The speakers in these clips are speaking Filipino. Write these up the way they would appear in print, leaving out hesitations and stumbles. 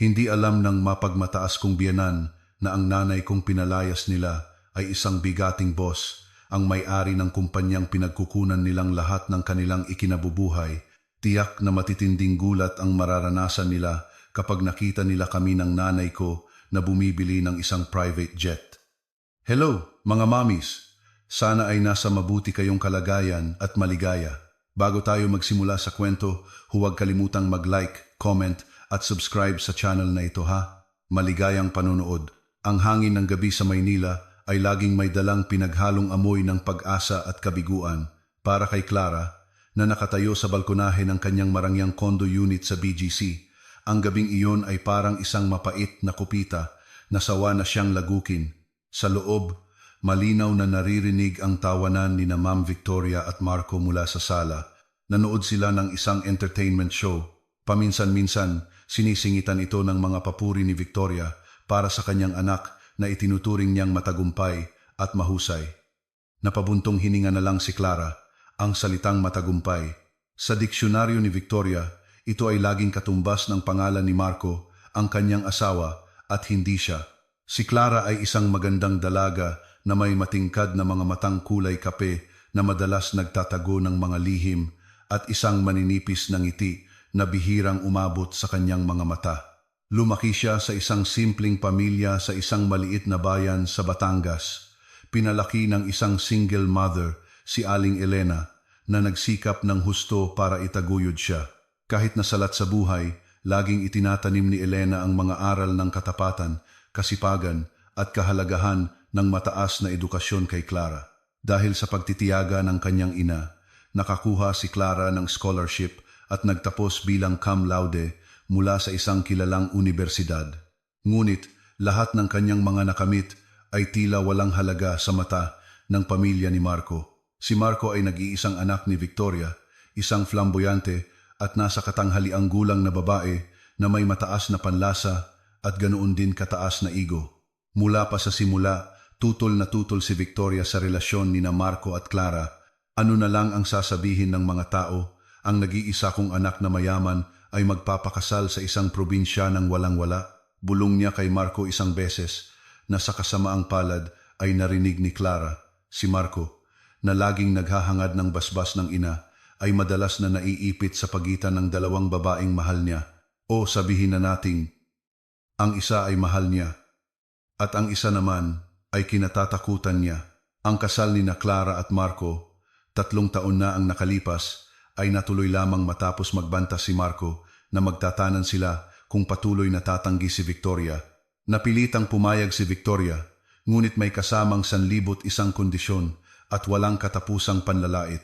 Hindi alam ng mapagmataas kong biyenan na ang nanay kong pinalayas nila ay isang bigating boss, ang may-ari ng kumpanyang pinagkukunan nilang lahat ng kanilang ikinabubuhay. Tiyak na matitinding gulat ang mararanasan nila kapag nakita nila kami ng nanay ko na bumibili ng isang private jet. Hello, mga mommies! Sana ay nasa mabuti kayong kalagayan at maligaya. Bago tayo magsimula sa kwento, huwag kalimutang mag-like, comment at subscribe sa channel na ito ha. Maligayang panonood. Ang hangin ng gabi sa Maynila ay laging may dalang pinaghalong amoy ng pag-asa at kabiguan para kay Clara na nakatayo sa balkonahe ng kanyang marangyang condo unit sa BGC. Ang gabing iyon ay parang isang mapait na kupita na sawa na siyang lagukin. Sa loob, malinaw na naririnig ang tawanan ni na Ma'am Victoria at Marco mula sa sala. Nanood sila ng isang entertainment show. Paminsan-minsan, sinisingitan ito ng mga papuri ni Victoria para sa kanyang anak na itinuturing niyang matagumpay at mahusay. Napabuntong hininga na lang si Clara. Ang salitang matagumpay. Sa diksyonaryo ni Victoria, ito ay laging katumbas ng pangalan ni Marco, ang kanyang asawa, at hindi siya. Si Clara ay isang magandang dalaga na may matingkad na mga matang kulay kape na madalas nagtatago ng mga lihim at isang maninipis na ngiti na bihirang umabot sa kanyang mga mata. Lumaki siya sa isang simpleng pamilya sa isang maliit na bayan sa Batangas. Pinalaki ng isang single mother, si Aling Elena, na nagsikap ng husto para itaguyod siya. Kahit nasalat sa buhay, laging itinatanim ni Elena ang mga aral ng katapatan, kasipagan at kahalagahan ng mataas na edukasyon kay Clara. Dahil sa pagtitiyaga ng kanyang ina, nakakuha si Clara ng scholarship at nagtapos bilang cum laude mula sa isang kilalang universidad. Ngunit lahat ng kanyang mga nakamit ay tila walang halaga sa mata ng pamilya ni Marco. Si Marco ay nag-iisang anak ni Victoria, isang flamboyante at nasa katanghaliang gulang na babae na may mataas na panlasa at ganoon din kataas na ego. Mula pa sa simula, tutol na tutol si Victoria sa relasyon ni na Marco at Clara. Ano na lang ang sasabihin ng mga tao, ang nag-iisa kong anak na mayaman ay magpapakasal sa isang probinsya ng walang-wala. Bulong niya kay Marco isang beses na sa kasamaang palad ay narinig ni Clara, si Marco, na laging naghahangad ng basbas ng ina, ay madalas na naiipit sa pagitan ng dalawang babaeng mahal niya. O sabihin na nating, ang isa ay mahal niya, at ang isa naman ay kinatatakutan niya. Ang kasal ni na Clara at Marco, 3 taon na ang nakalipas, ay natuloy lamang matapos magbanta si Marco na magtatanan sila kung patuloy na tatanggi si Victoria. Napilitang pumayag si Victoria, ngunit may kasamang 1,001 kondisyon at walang katapusang panlalait.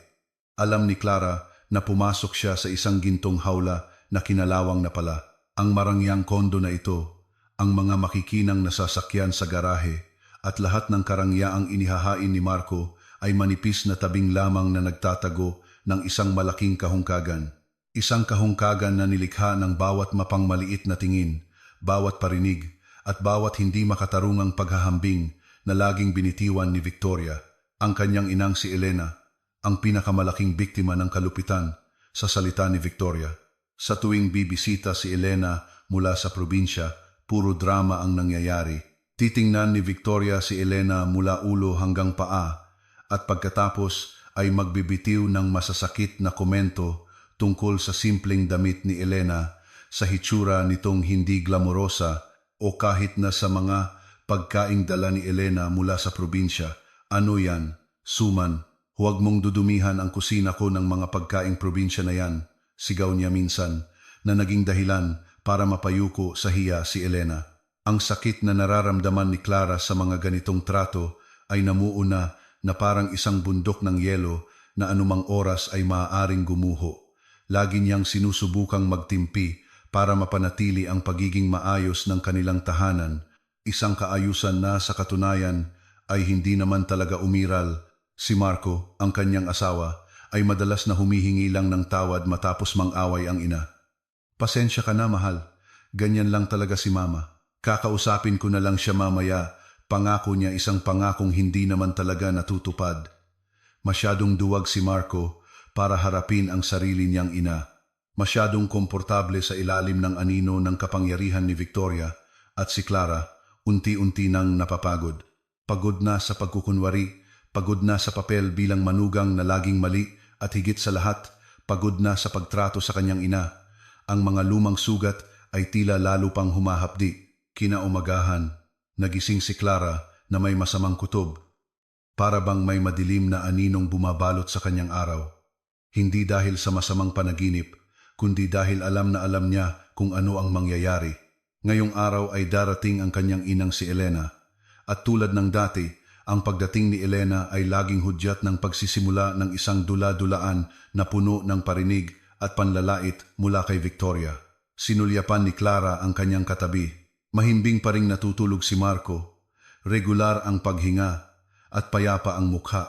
Alam ni Clara na pumasok siya sa isang gintong hawla na kinalawang na pala. Ang marangyang kondo na ito, ang mga makikinang nasasakyan sa garahe, at lahat ng karangyaang inihahain ni Marco ay manipis na tabing lamang na nagtatago ng isang malaking kahungkagan. Isang kahungkagan na nilikha ng bawat mapangmaliit na tingin, bawat parinig, at bawat hindi makatarungang paghahambing na laging binitiwan ni Victoria. Ang kanyang inang si Elena, ang pinakamalaking biktima ng kalupitan sa salita ni Victoria. Sa tuwing bibisita si Elena mula sa probinsya, puro drama ang nangyayari. Titingnan ni Victoria si Elena mula ulo hanggang paa at pagkatapos ay magbibitiw ng masasakit na komento tungkol sa simpleng damit ni Elena, sa hitsura nitong hindi glamorosa o kahit na sa mga pagkaing dala ni Elena mula sa probinsya. Ano yan? Suman, huwag mong dudumihan ang kusina ko ng mga pagkaing probinsya na yan, sigaw niya minsan, na naging dahilan para mapayuko sa hiya si Elena. Ang sakit na nararamdaman ni Clara sa mga ganitong trato ay namuuna na parang isang bundok ng yelo na anumang oras ay maaaring gumuho. Lagi niyang sinusubukang magtimpi para mapanatili ang pagiging maayos ng kanilang tahanan, isang kaayusan na sa katunayan ay hindi naman talaga umiral. Si Marco, ang kanyang asawa, ay madalas na humihingi lang ng tawad matapos mang-away ang ina. Pasensya ka na, mahal. Ganyan lang talaga si Mama. Kakausapin ko na lang siya mamaya. Pangako niya, isang pangakong hindi naman talaga natutupad. Masyadong duwag si Marco para harapin ang sarili niyang ina. Masyadong komportable sa ilalim ng anino ng kapangyarihan ni Victoria at si Clara unti-unti nang napapagod. Pagod na sa pagkukunwari, pagod na sa papel bilang manugang na laging mali at higit sa lahat, pagod na sa pagtrato sa kanyang ina. Ang mga lumang sugat ay tila lalo pang humahapdi. Kinaumagahan, nagising si Clara na may masamang kutob. Para bang may madilim na aninong bumabalot sa kanyang araw. Hindi dahil sa masamang panaginip, kundi dahil alam na alam niya kung ano ang mangyayari. Ngayong araw ay darating ang kanyang inang si Elena. At tulad ng dati, ang pagdating ni Elena ay laging hudyat ng pagsisimula ng isang dula-dulaan na puno ng parinig at panlalait mula kay Victoria. Sinulyapan ni Clara ang kanyang katabi. Mahimbing pa ring natutulog si Marco. Regular ang paghinga at payapa ang mukha.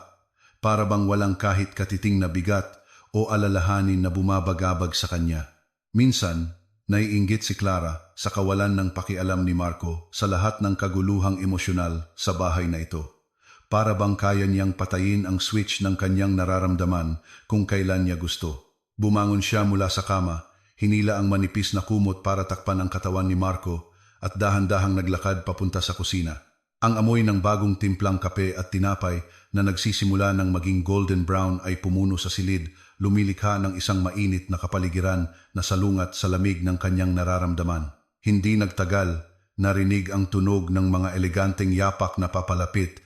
Para bang walang kahit katiting na bigat o alalahanin na bumabagabag sa kanya. Minsan, naiinggit si Clara sa kawalan ng pakialam ni Marco sa lahat ng kaguluhang emosyonal sa bahay na ito. Para bang kaya niyang patayin ang switch ng kanyang nararamdaman kung kailan niya gusto. Bumangon siya mula sa kama, hinila ang manipis na kumot para takpan ang katawan ni Marco at dahan-dahang naglakad papunta sa kusina. Ang amoy ng bagong timplang kape at tinapay na nagsisimula ng maging golden brown ay pumuno sa silid, lumilikha ng isang mainit na kapaligiran na salungat sa lamig ng kanyang nararamdaman. Hindi nagtagal, narinig ang tunog ng mga eleganteng yapak na papalapit.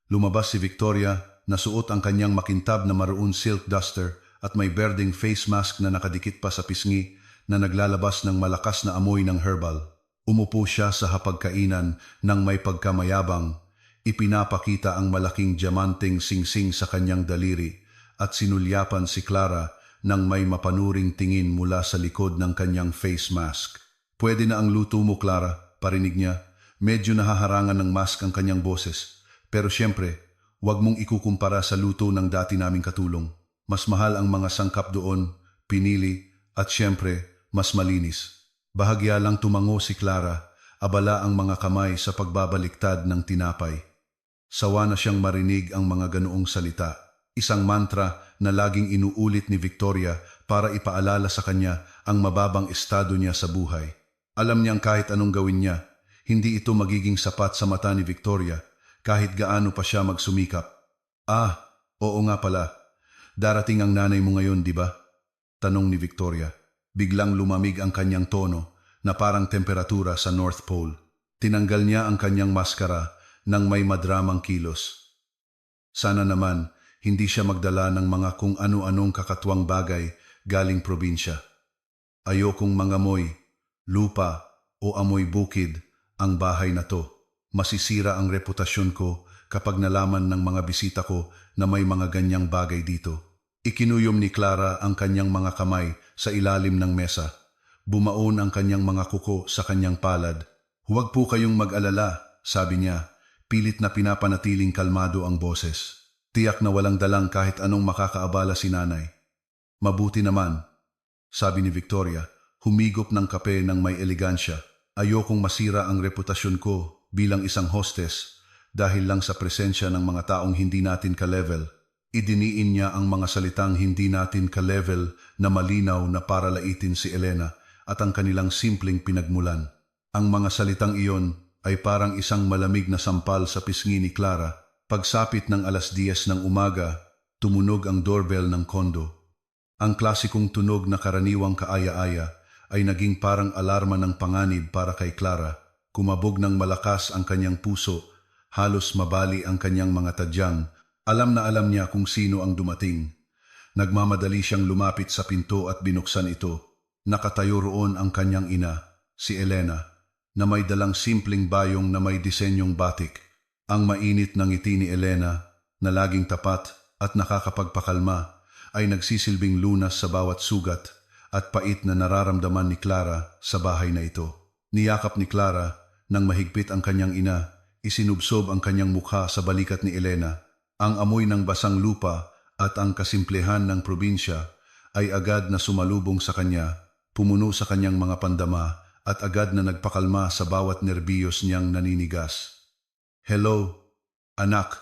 Lumabas si Victoria na suot ang kanyang makintab na maroon silk duster at may berdeng face mask na nakadikit pa sa pisngi na naglalabas ng malakas na amoy ng herbal. Umupo siya sa hapagkainan ng may pagkamayabang, ipinapakita ang malaking diamanteng singsing sa kanyang daliri at sinulyapan si Clara ng may mapanuring tingin mula sa likod ng kanyang face mask. Pwede na ang luto mo, Clara, parinig niya. Medyo nahaharangan ng mask ang kanyang boses. Pero siyempre, huwag mong ikukumpara sa luto ng dati naming katulong. Mas mahal ang mga sangkap doon, pinili at siyempre, mas malinis. Bahagya lang tumango si Clara, abala ang mga kamay sa pagbabaliktad ng tinapay. Sawa na siyang marinig ang mga ganoong salita, isang mantra na laging inuulit ni Victoria para ipaalala sa kanya ang mababang estado niya sa buhay. Alam niyang kahit anong gawin niya, hindi ito magiging sapat sa mata ni Victoria kahit gaano pa siya magsumikap. Ah, oo nga pala. Darating ang nanay mo ngayon, di ba? Tanong ni Victoria. Biglang lumamig ang kanyang tono na parang temperatura sa North Pole. Tinanggal niya ang kanyang maskara ng may madramang kilos. Sana naman hindi siya magdala ng mga kung ano-anong kakatwang bagay galing probinsya. Ayokong mangamoy, lupa o amoy bukid ang bahay na to. Masisira ang reputasyon ko kapag nalaman ng mga bisita ko na may mga ganyang bagay dito. Ikinuyom ni Clara ang kanyang mga kamay sa ilalim ng mesa. Bumaon ang kanyang mga kuko sa kanyang palad. Huwag po kayong mag-alala, sabi niya, pilit na pinapanatiling kalmado ang boses. Tiyak na walang dalang kahit anong makakaabala si nanay. Mabuti naman, sabi ni Victoria, humigop ng kape ng may elegansya. Ayokong masira ang reputasyon ko bilang isang hostess dahil lang sa presensya ng mga taong hindi natin ka-level. Idiniin niya ang mga salitang hindi natin ka-level na malinaw na para laitin si Elena at ang kanilang simpleng pinagmulan. Ang mga salitang iyon ay parang isang malamig na sampal sa pisngi ni Clara. Pagsapit ng 10:00 ng umaga, tumunog ang doorbell ng kondo. Ang klasikong tunog na karaniwang kaaya-aya ay naging parang alarma ng panganib para kay Clara. Kumabog ng malakas ang kanyang puso, halos mabali ang kanyang mga tadyang. Alam na alam niya kung sino ang dumating. Nagmamadali siyang lumapit sa pinto at binuksan ito. Nakatayo roon ang kanyang ina, si Elena, na may dalang simpleng bayong na may disenyong batik. Ang mainit ng ngiti ni Elena, na laging tapat at nakakapagpakalma, ay nagsisilbing lunas sa bawat sugat at pait na nararamdaman ni Clara sa bahay na ito. Niyakap ni Clara nang mahigpit ang kanyang ina, isinubsob ang kanyang mukha sa balikat ni Elena. Ang amoy ng basang lupa at ang kasimplehan ng probinsya ay agad na sumalubong sa kanya, pumuno sa kanyang mga pandama at agad na nagpakalma sa bawat nerbiyos niyang naninigas. Hello, anak,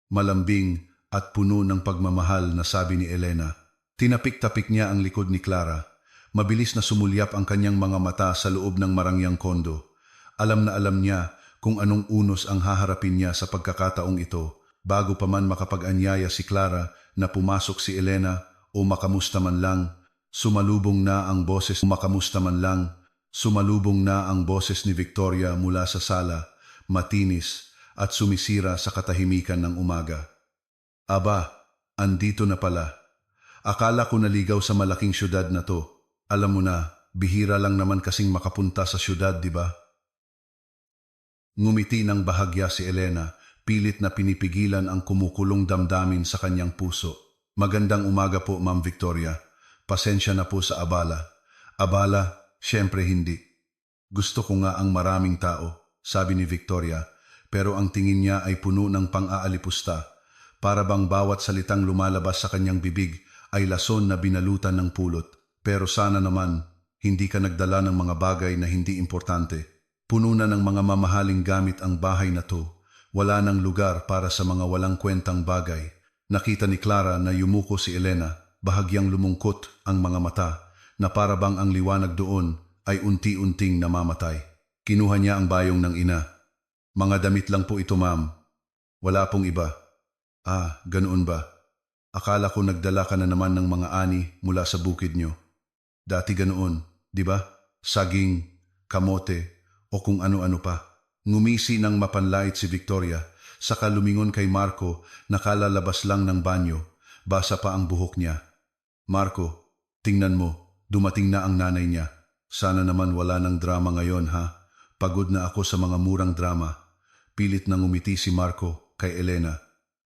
malambing at puno ng pagmamahal na sabi ni Elena. Tinapik-tapik niya ang likod ni Clara. Mabilis na sumulyap ang kanyang mga mata sa loob ng marangyang kondo. Alam na alam niya kung anong unos ang haharapin niya sa pagkakataong ito. Bago pa man makapag-anyaya si Clara na pumasok si Elena o makamusta man lang, sumalubong na ang boses ni Victoria mula sa sala, matinis at sumisira sa katahimikan ng umaga. Aba, andito na pala. Akala ko naligaw sa malaking syudad na to. Alam mo na, bihira lang naman kasing makapunta sa syudad, di ba? Ngumiti ng bahagya si Elena, pilit na pinipigilan ang kumukulong damdamin sa kanyang puso. Magandang umaga po, Ma'am Victoria. Pasensya na po sa abala. Abala, syempre hindi. Gusto ko nga ang maraming tao, sabi ni Victoria, pero ang tingin niya ay puno ng pang-aalipusta. Para bang bawat salitang lumalabas sa kanyang bibig ay lason na binalutan ng pulot. Pero sana naman, hindi ka nagdala ng mga bagay na hindi importante. Puno na ng mga mamahaling gamit ang bahay na to. Wala nang lugar para sa mga walang kwentang bagay. Nakita ni Clara na yumuko si Elena, bahagyang lumungkot ang mga mata, na para bang ang liwanag doon ay unti-unting namamatay. Kinuha niya ang bayong ng ina. Mga damit lang po ito, ma'am. Wala pong iba. Ah, ganoon ba? Akala ko nagdala ka na naman ng mga ani mula sa bukid nyo. Dati ganoon, di ba? Saging, kamote, o kung ano-ano pa. Ngumisi ng mapanlait si Victoria, saka lumingon kay Marco na kalalabas lang ng banyo, basa pa ang buhok niya. Marco, tingnan mo, dumating na ang nanay niya. Sana naman wala ng drama ngayon, ha? Pagod na ako sa mga murang drama. Pilit na ngumiti si Marco kay Elena.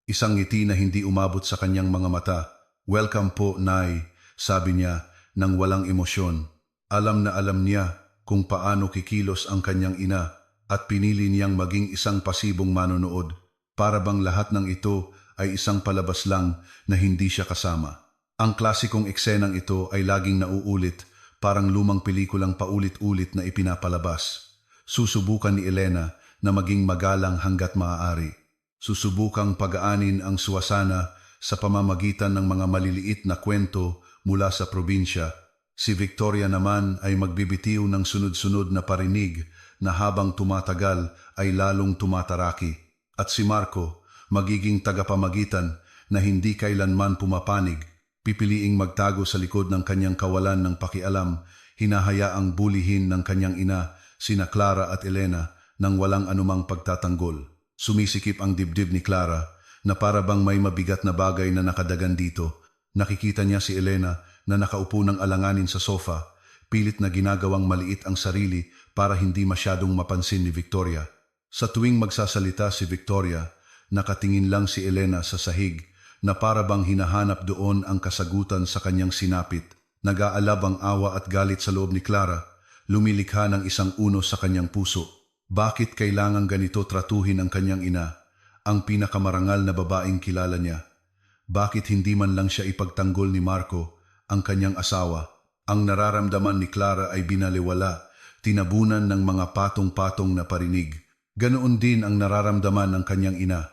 Isang ngiti na hindi umabot sa kanyang mga mata. Welcome po, Nay, sabi niya nang walang emosyon. Alam na alam niya kung paano kikilos ang kanyang ina at pinili niyang maging isang pasibong manonood. Para bang lahat ng ito ay isang palabas lang na hindi siya kasama. Ang klasikong eksenang ito ay laging nauulit, parang lumang pelikulang paulit-ulit na ipinapalabas. Susubukan ni Elena na maging magalang hanggat maaari. Susubukang pagaanin ang suwasana sa pamamagitan ng mga maliliit na kwento mula sa probinsya. Si Victoria naman ay magbibitiw ng sunod-sunod na parinig na habang tumatagal ay lalong tumataraki. At si Marco, magiging tagapamagitan na hindi kailanman pumapanig, pipiliing magtago sa likod ng kanyang kawalan ng pakialam, hinahayaang bulihin ng kanyang ina, sina Clara at Elena, nang walang anumang pagtatanggol. Sumisikip ang dibdib ni Clara na para bang may mabigat na bagay na nakadagan dito. Nakikita niya si Elena na nakaupo ng alanganin sa sofa, pilit na ginagawang maliit ang sarili para hindi masyadong mapansin ni Victoria. Sa tuwing magsasalita si Victoria, nakatingin lang si Elena sa sahig na para bang hinahanap doon ang kasagutan sa kanyang sinapit. Nag-aalab ang awa at galit sa loob ni Clara, lumilikha ng isang unos sa kanyang puso. Bakit kailangang ganito tratuhin ang kanyang ina, ang pinakamarangal na babaeng kilala niya? Bakit hindi man lang siya ipagtanggol ni Marco, ang kanyang asawa? Ang nararamdaman ni Clara ay binaliwala, tinabunan ng mga patong-patong na parinig. Ganoon din ang nararamdaman ng kanyang ina.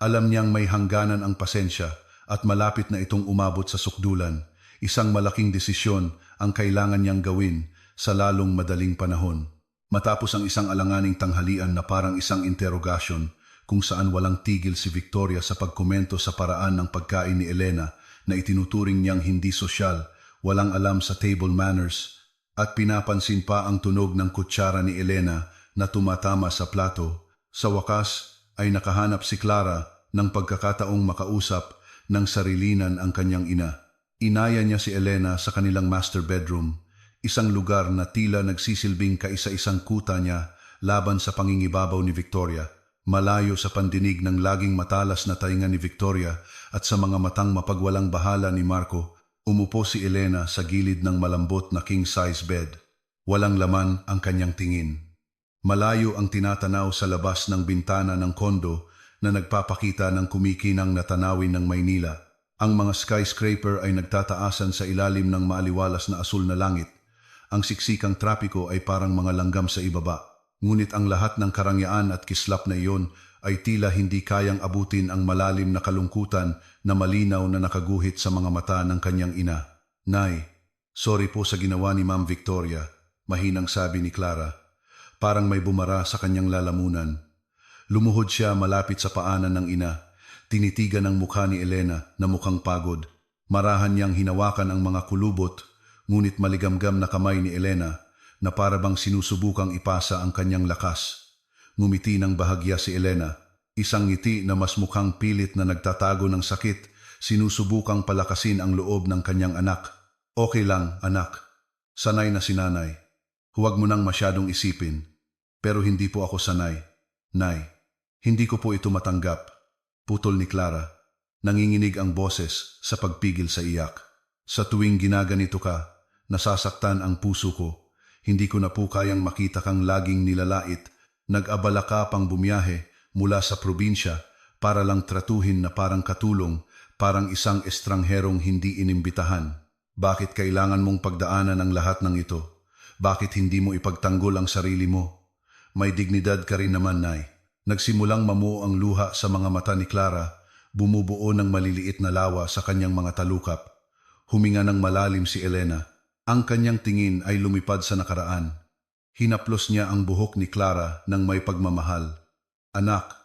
Alam niyang may hangganan ang pasensya at malapit na itong umabot sa sukdulan. Isang malaking desisyon ang kailangan niyang gawin sa lalong madaling panahon. Matapos ang isang alanganing tanghalian na parang isang interogasyon kung saan walang tigil si Victoria sa pagkomento sa paraan ng pagkain ni Elena na itinuturing niyang hindi sosyal, walang alam sa table manners, at pinapansin pa ang tunog ng kutsara ni Elena na tumatama sa plato. Sa wakas ay nakahanap si Clara ng pagkakataong makausap ng sarilinan ang kanyang ina. Inaya niya si Elena sa kanilang master bedroom, isang lugar na tila nagsisilbing kaisa-isang kuta niya laban sa pangingibabaw ni Victoria. Malayo sa pandinig ng laging matalas na tainga ni Victoria at sa mga matang mapagwalang bahala ni Marco, umupo si Elena sa gilid ng malambot na king-size bed. Walang laman ang kanyang tingin. Malayo ang tinatanaw sa labas ng bintana ng kondo na nagpapakita ng kumikinang na tanawin ng Maynila. Ang mga skyscraper ay nagtataasan sa ilalim ng maaliwalas na asul na langit. Ang siksikang trapiko ay parang mga langgam sa ibaba. Ngunit ang lahat ng karangyaan at kislap na iyon ay tila hindi kayang abutin ang malalim na kalungkutan na malinaw na nakaguhit sa mga mata ng kanyang ina. Nay, Sorry po sa ginawa ni Ma'am Victoria, mahinang sabi ni Clara. Parang may bumara sa kanyang lalamunan. Lumuhod siya malapit sa paanan ng ina. Tinitigan ang mukha ni Elena na mukhang pagod. Marahan niyang hinawakan ang mga kulubot, ngunit maligamgam na kamay ni Elena na parabang sinusubukang ipasa ang kanyang lakas. Ngumiti ng bahagya si Elena, isang ngiti na mas mukhang pilit na nagtatago ng sakit, sinusubukang palakasin ang loob ng kanyang anak. Okay lang, anak. Sanay na si nanay. Huwag mo nang masyadong isipin. Pero hindi po ako sanay. Nay, hindi ko po ito matanggap. Putol ni Clara. Nanginginig ang boses sa pagpigil sa iyak. Sa tuwing ginaganito ka, nasasaktan ang puso ko. Hindi ko na po kayang makita kang laging nilalait. Nag-abala ka pang bumiyahe mula sa probinsya para lang tratuhin na parang katulong, parang isang estrangherong hindi inimbitahan. Bakit kailangan mong pagdaanan ang lahat ng ito? Bakit hindi mo ipagtanggol ang sarili mo? May dignidad ka rin naman, Nay. Nagsimulang mamuo ang luha sa mga mata ni Clara, bumubuo ng maliliit na lawa sa kanyang mga talukap. Huminga ng malalim si Elena. Ang kanyang tingin ay lumipad sa nakaraan. Hinaplos niya ang buhok ni Clara ng may pagmamahal. Anak,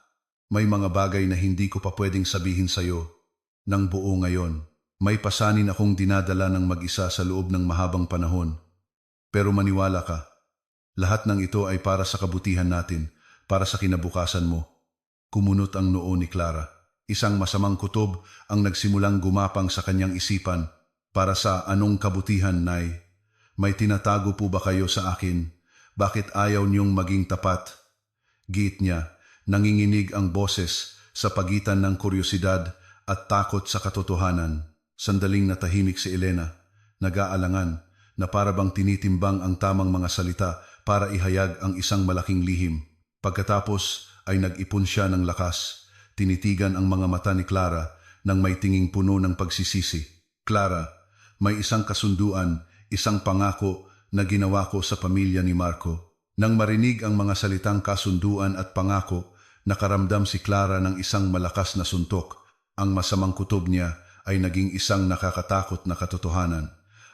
may mga bagay na hindi ko pa pwedeng sabihin sa'yo ng buo ngayon. May pasanin akong dinadala ng mag-isa sa loob ng mahabang panahon. Pero maniwala ka, lahat ng ito ay para sa kabutihan natin, para sa kinabukasan mo. Kumunot ang noo ni Clara. Isang masamang kutob ang nagsimulang gumapang sa kanyang isipan. Para sa anong kabutihan, Nay? May tinatago po ba kayo sa akin? Bakit ayaw niyong maging tapat? Giit niya, nanginginig ang boses sa pagitan ng kuryosidad at takot sa katotohanan. Sandaling natahimik si Elena, nag-aalangan na parabang tinitimbang ang tamang mga salita para ihayag ang isang malaking lihim. Pagkatapos ay nag-ipon siya ng lakas, tinitigan ang mga mata ni Clara nang may tinging puno ng pagsisisi. Clara, may isang kasunduan, isang pangako na ginawa ko sa pamilya ni Marco. Nang marinig ang mga salitang kasunduan at pangako, nakaramdam si Clara ng isang malakas na suntok. Ang masamang kutob niya ay naging isang nakakatakot na katotohanan.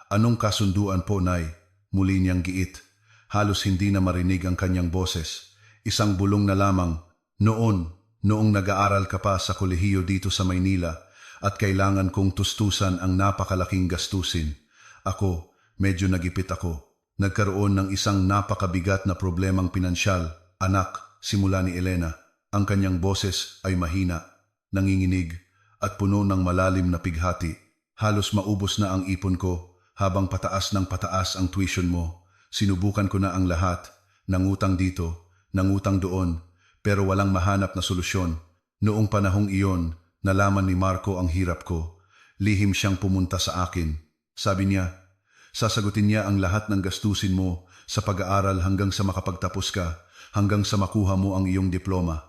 Anong kasunduan po, Nay? Muli niyang giit. Halos hindi na marinig ang kanyang boses. Isang bulong na lamang. Noong nag-aaral ka pa sa kolehiyo dito sa Maynila at kailangan kong tustusan ang napakalaking gastusin. Ako, medyo nagipit ako. Nagkaroon ng isang napakabigat na problemang pinansyal. Anak, simula ni Elena. Ang kanyang boses ay mahina, nanginginig, at puno ng malalim na pighati. Halos maubos na ang ipon ko habang pataas ng pataas ang tuition mo. Sinubukan ko na ang lahat, nangutang dito, nangutang doon, pero walang mahanap na solusyon. Noong panahong iyon, nalaman ni Marco ang hirap ko. Lihim siyang pumunta sa akin. Sabi niya, sasagutin niya ang lahat ng gastusin mo sa pag-aaral hanggang sa makapagtapos ka, hanggang sa makuha mo ang iyong diploma.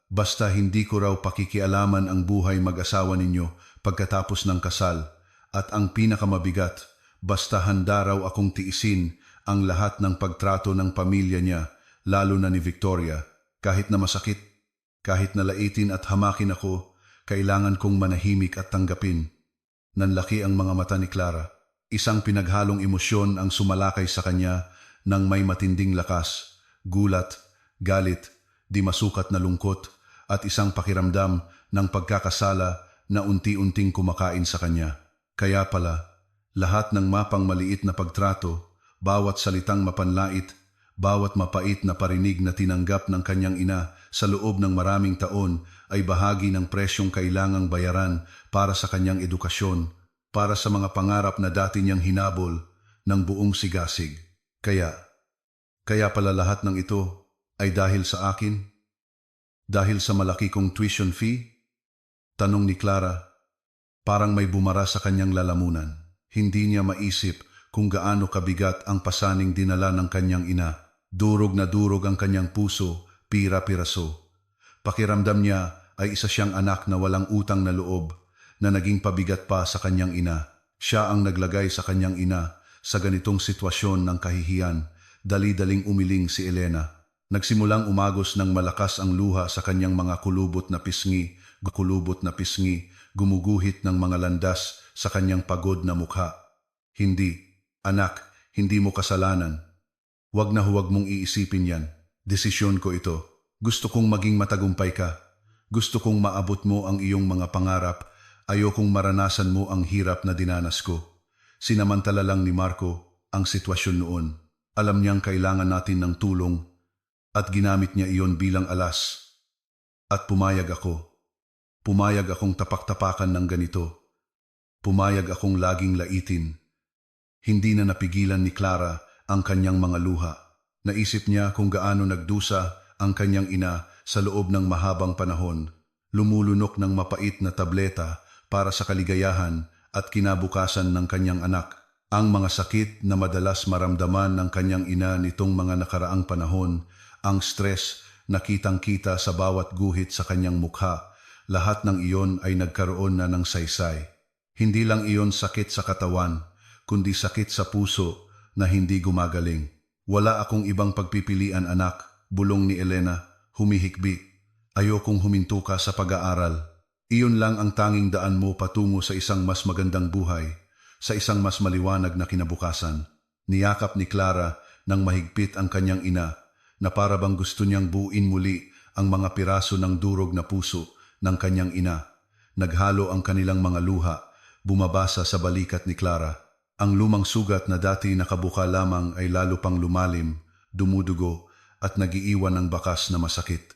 Basta hindi ko raw pakikialaman ang buhay mag-asawa ninyo pagkatapos ng kasal. At ang pinakamabigat, basta handa raw akong tiisin ang lahat ng pagtrato ng pamilya niya, lalo na ni Victoria. Kahit na masakit, kahit na laitin at hamakin ako, kailangan kong manahimik at tanggapin. Nanlaki ang mga mata ni Clara. Isang pinaghalong emosyon ang sumalakay sa kanya nang may matinding lakas, gulat, galit, di masukat na lungkot, at isang pakiramdam ng pagkakasala na unti-unting kumakain sa kanya. Kaya pala, lahat ng mapang maliit na pagtrato, bawat salitang mapanlait, bawat mapait na parinig na tinanggap ng kanyang ina sa loob ng maraming taon ay bahagi ng presyong kailangang bayaran para sa kanyang edukasyon, para sa mga pangarap na dati niyang hinabol ng buong sigasig. Kaya pala lahat ng ito ay dahil sa akin? Dahil sa malaki kong tuition fee? Tanong ni Clara. Parang may bumara sa kanyang lalamunan. Hindi niya maisip kung gaano kabigat ang pasaning dinala ng kanyang ina. Durog na durog ang kanyang puso, pira-piraso. Pakiramdam niya ay isa siyang anak na walang utang na loob, na naging pabigat pa sa kanyang ina. Siya ang naglagay sa kanyang ina sa ganitong sitwasyon ng kahihiyan. Dali-daling umiling si Elena. Nagsimulang umagos ng malakas ang luha sa kanyang mga kulubot na pisngi, gumuguhit ng mga landas sa kanyang pagod na mukha. Hindi. Anak, hindi mo kasalanan. Huwag na huwag mong iisipin yan. Desisyon ko ito. Gusto kong maging matagumpay ka. Gusto kong maabot mo ang iyong mga pangarap. Ayokong maranasan mo ang hirap na dinanas ko. Sinamantala lang ni Marco ang sitwasyon noon. Alam niyang kailangan natin ng tulong at ginamit niya iyon bilang alas. At pumayag ako. Pumayag akong tapak-tapakan ng ganito. Pumayag akong laging laitin. Hindi na napigilan ni Clara ang kanyang mga luha. Naisip niya kung gaano nagdusa ang kanyang ina sa loob ng mahabang panahon. Lumulunok ng mapait na tableta para sa kaligayahan at kinabukasan ng kanyang anak. Ang mga sakit na madalas maramdaman ng kanyang ina nitong mga nakaraang panahon, ang stress na kitang-kita sa bawat guhit sa kanyang mukha, lahat ng iyon ay nagkaroon na ng saysay. Hindi lang iyon sakit sa katawan, kundi sakit sa puso na hindi gumagaling. Wala akong ibang pagpipilian, anak, bulong ni Elena, humihikbi. Ayokong huminto ka sa pag-aaral. Iyon lang ang tanging daan mo patungo sa isang mas magandang buhay, sa isang mas maliwanag na kinabukasan. Niyakap ni Clara nang mahigpit ang kanyang ina, na para bang gusto niyang buuin muli ang mga piraso ng durog na puso ng kanyang ina. Naghalo ang kanilang mga luha, bumabasa sa balikat ni Clara. Ang lumang sugat na dati nakabuka lamang ay lalo pang lumalim, dumudugo at nagiiwan ng bakas na masakit.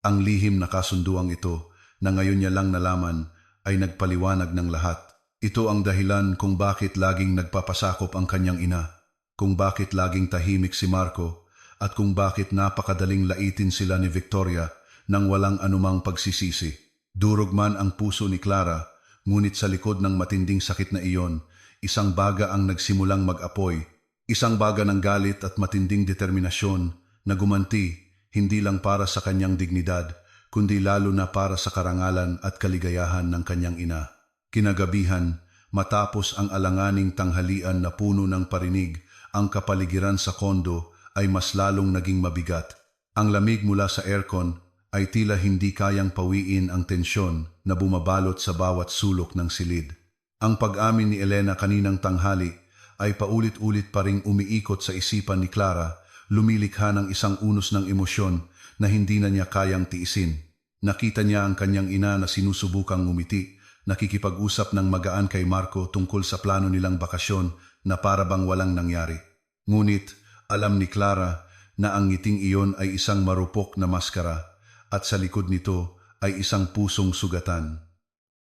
Ang lihim na kasunduang ito na ngayon niya lang nalaman ay nagpaliwanag ng lahat. Ito ang dahilan kung bakit laging nagpapasakop ang kanyang ina, kung bakit laging tahimik si Marco, at kung bakit napakadaling laitin sila ni Victoria nang walang anumang pagsisisi. Durog man ang puso ni Clara, ngunit sa likod ng matinding sakit na iyon, isang baga ang nagsimulang mag-apoy, isang baga ng galit at matinding determinasyon na gumanti hindi lang para sa kanyang dignidad, kundi lalo na para sa karangalan at kaligayahan ng kanyang ina. Kinagabihan, matapos ang alanganing tanghalian na puno ng parinig, ang kapaligiran sa kondo ay mas lalong naging mabigat. Ang lamig mula sa aircon ay tila hindi kayang pawiin ang tensyon na bumabalot sa bawat sulok ng silid. Ang pag-amin ni Elena kaninang tanghali ay paulit-ulit pa ring umiikot sa isipan ni Clara, lumilikha ng isang unos ng emosyon na hindi na niya kayang tiisin. Nakita niya ang kanyang ina na sinusubukang ngumiti, nakikipag-usap ng magaan kay Marco tungkol sa plano nilang bakasyon na para bang walang nangyari. Ngunit alam ni Clara na ang ngiting iyon ay isang marupok na maskara at sa likod nito ay isang pusong sugatan.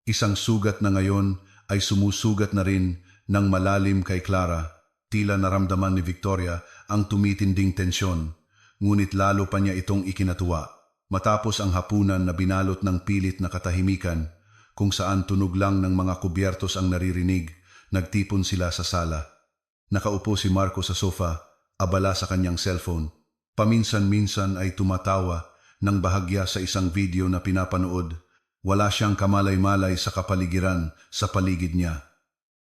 Isang sugat na ngayon ay sumusugat na rin ng malalim kay Clara. Tila naramdaman ni Victoria ang tumitinding tensyon, ngunit lalo pa niya itong ikinatuwa. Matapos ang hapunan na binalot ng pilit na katahimikan, kung saan tunog lang ng mga kubyertos ang naririnig, nagtipon sila sa sala. Nakaupo si Marco sa sofa, abala sa kanyang cellphone. Paminsan-minsan ay tumatawa ng bahagya sa isang video na pinapanood. Wala siyang kamalay-malay sa kapaligiran sa paligid niya.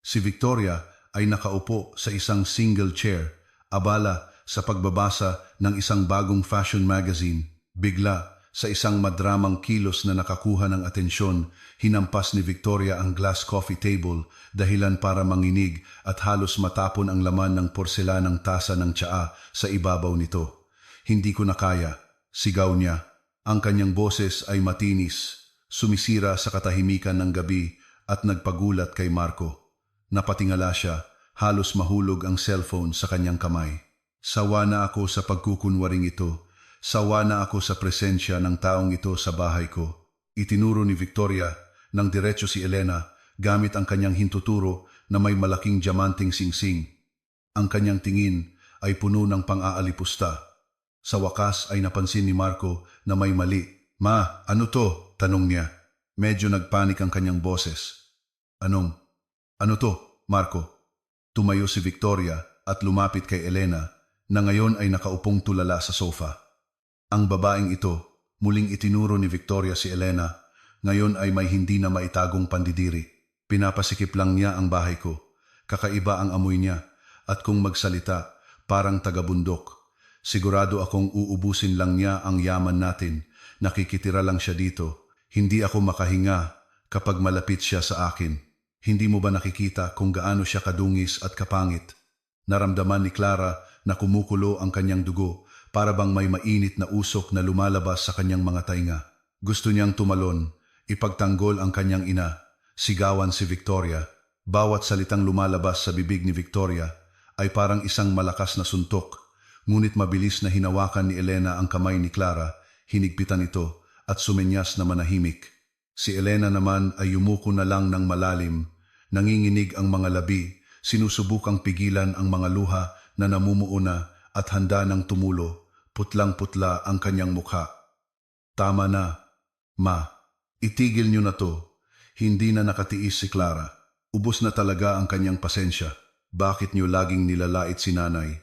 Si Victoria ay nakaupo sa isang single chair, abala sa pagbabasa ng isang bagong fashion magazine. Bigla, sa isang madramang kilos na nakakuha ng atensyon, hinampas ni Victoria ang glass coffee table dahilan para manginig at halos matapon ang laman ng porselanang tasa ng tsaa sa ibabaw nito. Hindi ko na kaya, sigaw niya. Ang kanyang boses ay matinis, sumisira sa katahimikan ng gabi at nagpagulat kay Marco. Napatingala siya, halos mahulog ang cellphone sa kanyang kamay. Sawa na ako sa pagkukunwaring ito. Sawa na ako sa presensya ng taong ito sa bahay ko. Itinuro ni Victoria ng diretso si Elena gamit ang kanyang hintuturo na may malaking diamanting singsing. Ang kanyang tingin ay puno ng pang-aalipusta. Sa wakas ay napansin ni Marco na may mali. Ma, ano to? Tanong niya. Medyo nagpanik ang kanyang boses. Ano to, Marco? Tumayo si Victoria at lumapit kay Elena na ngayon ay nakaupong tulala sa sofa. Ang babaeng ito, muling itinuro ni Victoria si Elena, ngayon ay may hindi na maitagong pandidiri. Pinapasikip lang niya ang bahay ko. Kakaiba ang amoy niya at kung magsalita, parang taga-bundok. Sigurado akong uubusin lang niya ang yaman natin. Nakikitira lang siya dito. Hindi ako makahinga kapag malapit siya sa akin. Hindi mo ba nakikita kung gaano siya kadungis at kapangit? Naramdaman ni Clara na kumukulo ang kanyang dugo para bang may mainit na usok na lumalabas sa kanyang mga tainga. Gusto niyang tumalon, ipagtanggol ang kanyang ina, sigawan si Victoria. Bawat salitang lumalabas sa bibig ni Victoria ay parang isang malakas na suntok, ngunit mabilis na hinawakan ni Elena ang kamay ni Clara, hinigpitan ito at sumenyas na manahimik. Si Elena naman ay yumuko na lang ng malalim, nanginginig ang mga labi, sinusubukang pigilan ang mga luha na namumuo na at handa ng tumulo, putlang-putla ang kanyang mukha. Tama na, Ma. Itigil niyo na to. Hindi na nakatiis si Clara. Ubos na talaga ang kanyang pasensya. Bakit niyo laging nilalait si nanay?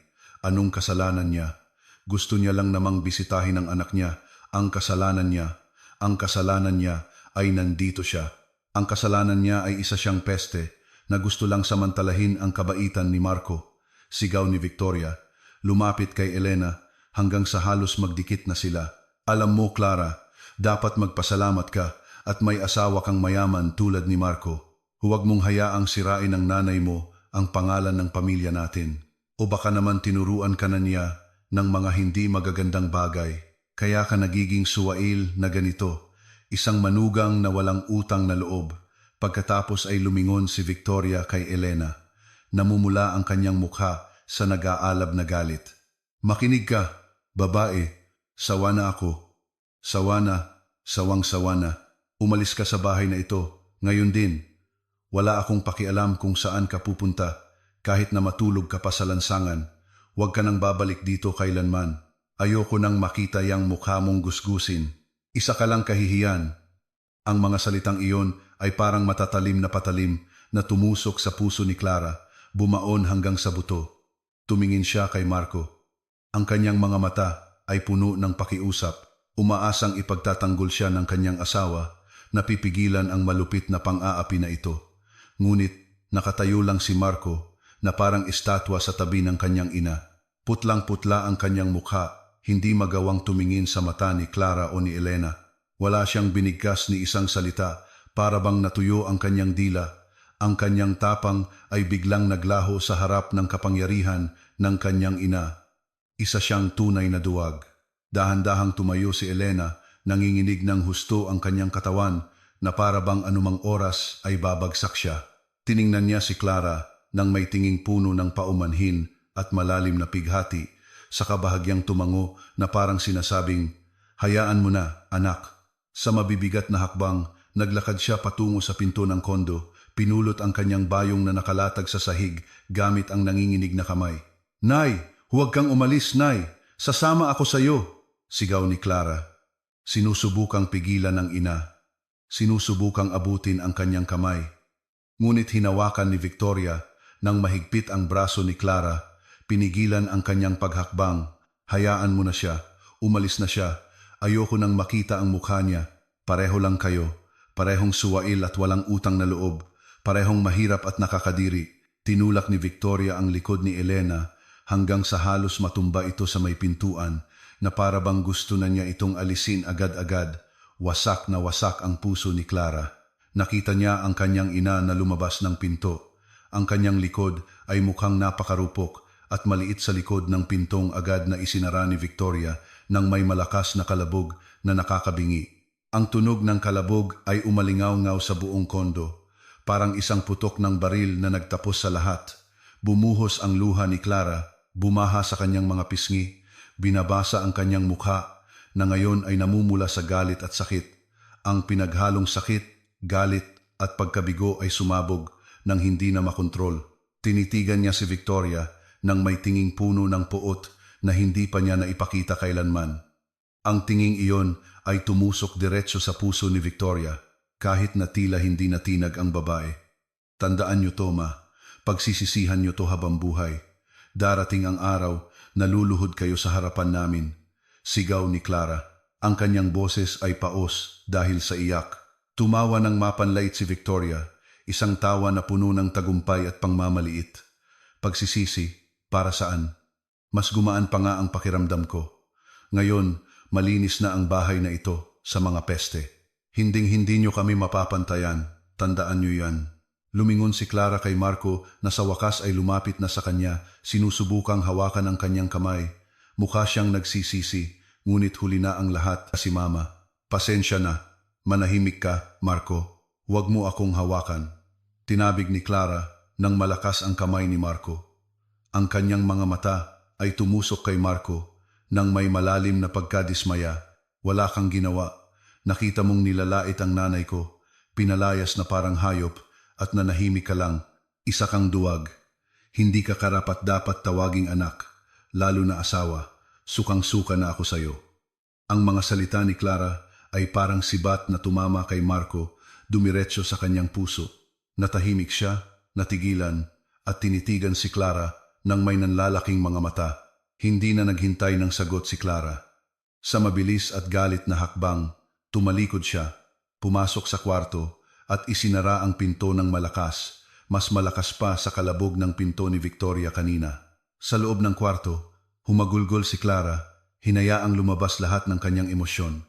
Anong kasalanan niya? Gusto niya lang namang bisitahin ang anak niya. Ang kasalanan niya ay nandito siya. Ang kasalanan niya ay isa siyang peste na gusto lang samantalahin ang kabaitan ni Marco. Sigaw ni Victoria. Lumapit kay Elena hanggang sa halos magdikit na sila. Alam mo, Clara, dapat magpasalamat ka at may asawa kang mayaman tulad ni Marco. Huwag mong hayaang sirain ng nanay mo ang pangalan ng pamilya natin. O baka naman tinuruan ka na niya ng mga hindi magagandang bagay. Kaya ka nagiging suwail na ganito, isang manugang na walang utang na loob. Pagkatapos ay lumingon si Victoria kay Elena. Namumula ang kanyang mukha sa nag-aalab na galit. Makinig ka, babae. Sawa na ako. Sawang-sawa na. Umalis ka sa bahay na ito. Ngayon din. Wala akong pakialam kung saan ka pupunta. Kahit na matulog ka pa sa lansangan, huwag ka nang babalik dito kailanman. Ayoko nang makita yang mukha mong gusgusin. Isa ka lang kahihiyan. Ang mga salitang iyon ay parang matatalim na patalim na tumusok sa puso ni Clara, bumaon hanggang sa buto. Tumingin siya kay Marco. Ang kanyang mga mata ay puno ng pakiusap. Umaasang ipagtatanggol siya ng kanyang asawa, napipigilan ang malupit na pang-aapi na ito. Ngunit nakatayo lang si Marco na parang estatwa sa tabi ng kanyang ina. Putlang-putla ang kanyang mukha, hindi magawang tumingin sa mata ni Clara o ni Elena. Wala siyang binigkas ni isang salita, para bang natuyo ang kanyang dila. Ang kanyang tapang ay biglang naglaho sa harap ng kapangyarihan ng kanyang ina. Isa siyang tunay na duwag. Dahan-dahang tumayo si Elena, nanginginig ng husto ang kanyang katawan na para bang anumang oras ay babagsak siya. Tiningnan niya si Clara nang may tinging puno ng paumanhin at malalim na pighati, sa kabahagyang tumango na parang sinasabing, "Hayaan mo na, anak." Sa mabibigat na hakbang, naglakad siya patungo sa pinto ng kondo, pinulot ang kanyang bayong na nakalatag sa sahig gamit ang nanginginig na kamay. "Nay, huwag kang umalis, Nay. Sasama ako sa iyo," sigaw ni Clara. Sinusubukang pigilan ng ina. Sinusubukang abutin ang kanyang kamay. Ngunit hinawakan ni Victoria nang mahigpit ang braso ni Clara, pinigilan ang kanyang paghakbang. "Hayaan mo na siya. Umalis na siya. Ayoko nang makita ang mukha niya. Pareho lang kayo. Parehong suwail at walang utang na loob. Parehong mahirap at nakakadiri." Tinulak ni Victoria ang likod ni Elena hanggang sa halos matumba ito sa may pintuan na para bang gusto na niya itong alisin agad-agad. Wasak na wasak ang puso ni Clara. Nakita niya ang kanyang ina na lumabas ng pinto. Ang kanyang likod ay mukhang napakarupok at maliit sa likod ng pintong agad na isinara ni Victoria nang may malakas na kalabog na nakakabingi. Ang tunog ng kalabog ay umalingaw-ngaw sa buong kondo. Parang isang putok ng baril na nagtapos sa lahat. Bumuhos ang luha ni Clara, bumaha sa kanyang mga pisngi, binabasa ang kanyang mukha na ngayon ay namumula sa galit at sakit. Ang pinaghalong sakit, galit at pagkabigo ay sumabog nang hindi na makontrol. Tinitigan niya si Victoria nang may tinging puno ng puot na hindi pa niya naipakita kailanman. Ang tinging iyon ay tumusok diretso sa puso ni Victoria, kahit na tila hindi natinag ang babae. "Tandaan niyo to, Ma. Pagsisisihan niyo to habang buhay. Darating ang araw na luluhod kayo sa harapan namin." Sigaw ni Clara. Ang kanyang boses ay paos dahil sa iyak. Tumawa ng mapanlait si Victoria, isang tawa na puno ng tagumpay at pangmamaliit. Pagsisisi, para saan? Mas gumaan pa nga ang pakiramdam ko. Ngayon, malinis na ang bahay na ito sa mga peste. Hinding-hindi niyo kami mapapantayan, tandaan niyo yan. Lumingon si Clara kay Marco na sa wakas ay lumapit na sa kanya, sinusubukang hawakan ang kanyang kamay. Mukha siyang nagsisisi, ngunit huli na ang lahat si Mama. Pasensya na, manahimik ka, Marco. Huwag mo akong hawakan. Tinabig ni Clara nang malakas ang kamay ni Marco. Ang kanyang mga mata ay tumusok kay Marco nang may malalim na pagkadismaya. Wala kang ginawa. Nakita mong nilalait ang nanay ko, pinalayas na parang hayop at nanahimik ka lang. Isa kang duwag. Hindi ka karapat-dapat tawaging anak, lalo na asawa. Sukang-suka na ako sa'yo. Ang mga salita ni Clara ay parang sibat na tumama kay Marco, dumiretso sa kanyang puso. Natahimik siya, natigilan, at tinitigan si Clara nang may nanlalaking mga mata. Hindi na naghintay ng sagot si Clara. Sa mabilis at galit na hakbang, tumalikod siya, pumasok sa kwarto at isinara ang pinto ng malakas, mas malakas pa sa kalabog ng pinto ni Victoria kanina. Sa loob ng kwarto, humagulgol si Clara, hinayaang lumabas lahat ng kanyang emosyon.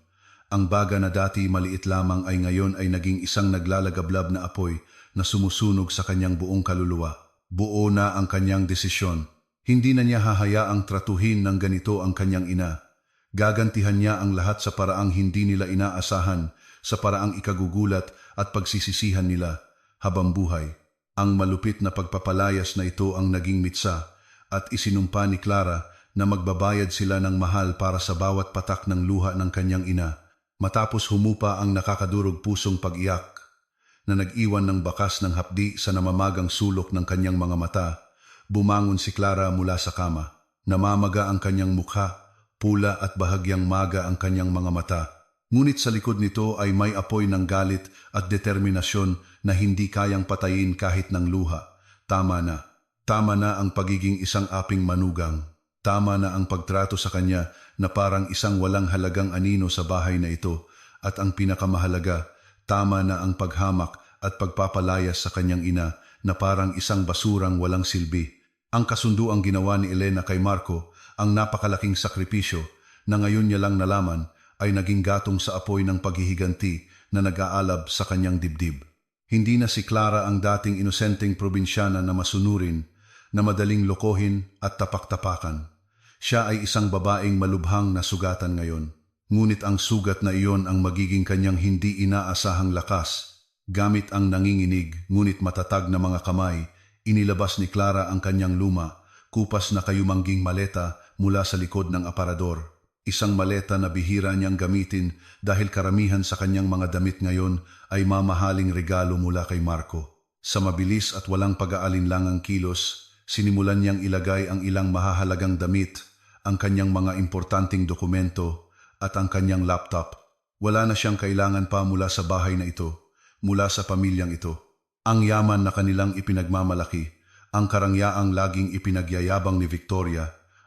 Ang baga na dati maliit lamang ay ngayon ay naging isang naglalagablab na apoy na sumusunog sa kanyang buong kaluluwa. Buo na ang kanyang desisyon. Hindi na niya hahayaang tratuhin ng ganito ang kanyang ina. Gagantihan niya ang lahat sa paraang hindi nila inaasahan, sa paraang ikagugulat at pagsisisihan nila habang buhay. Ang malupit na pagpapalayas na ito ang naging mitsa at isinumpa ni Clara na magbabayad sila ng mahal para sa bawat patak ng luha ng kanyang ina. Matapos humupa ang nakakadurog pusong pag-iyak na nag-iwan ng bakas ng hapdi sa namamagang sulok ng kanyang mga mata, bumangon si Clara mula sa kama. Namamaga ang kanyang mukha, pula at bahagyang maga ang kanyang mga mata. Ngunit sa likod nito ay may apoy ng galit at determinasyon na hindi kayang patayin kahit ng luha. Tama na. Tama na ang pagiging isang aping manugang. Tama na ang pagtrato sa kanya na parang isang walang halagang anino sa bahay na ito. At ang pinakamahalaga, tama na ang paghamak at pagpapalayas sa kanyang ina na parang isang basurang walang silbi. Ang kasunduang ginawa ni Elena kay Marco, ang napakalaking sakripisyo na ngayon niya lang nalaman, ay naging gatong sa apoy ng paghihiganti na nag-aalab sa kanyang dibdib. Hindi na si Clara ang dating inosenteng probinsyana na masunurin, na madaling lokohin at tapak-tapakan. Siya ay isang babaeng malubhang na sugatan ngayon. Ngunit ang sugat na iyon ang magiging kanyang hindi inaasahang lakas. Gamit ang nanginginig ngunit matatag na mga kamay, inilabas ni Clara ang kanyang luma, kupas na kayumangging maleta mula sa likod ng aparador. Isang maleta na bihira niyang gamitin dahil karamihan sa kanyang mga damit ngayon ay mamahaling regalo mula kay Marco. Sa mabilis at walang pag-aalinlangang kilos, sinimulan niyang ilagay ang ilang mahahalagang damit, ang kanyang mga importanteng dokumento at ang kanyang laptop. Wala na siyang kailangan pa mula sa bahay na ito, mula sa pamilyang ito. Ang yaman na kanilang ipinagmamalaki, ang karangyaang laging ipinagyayabang ni Victoria,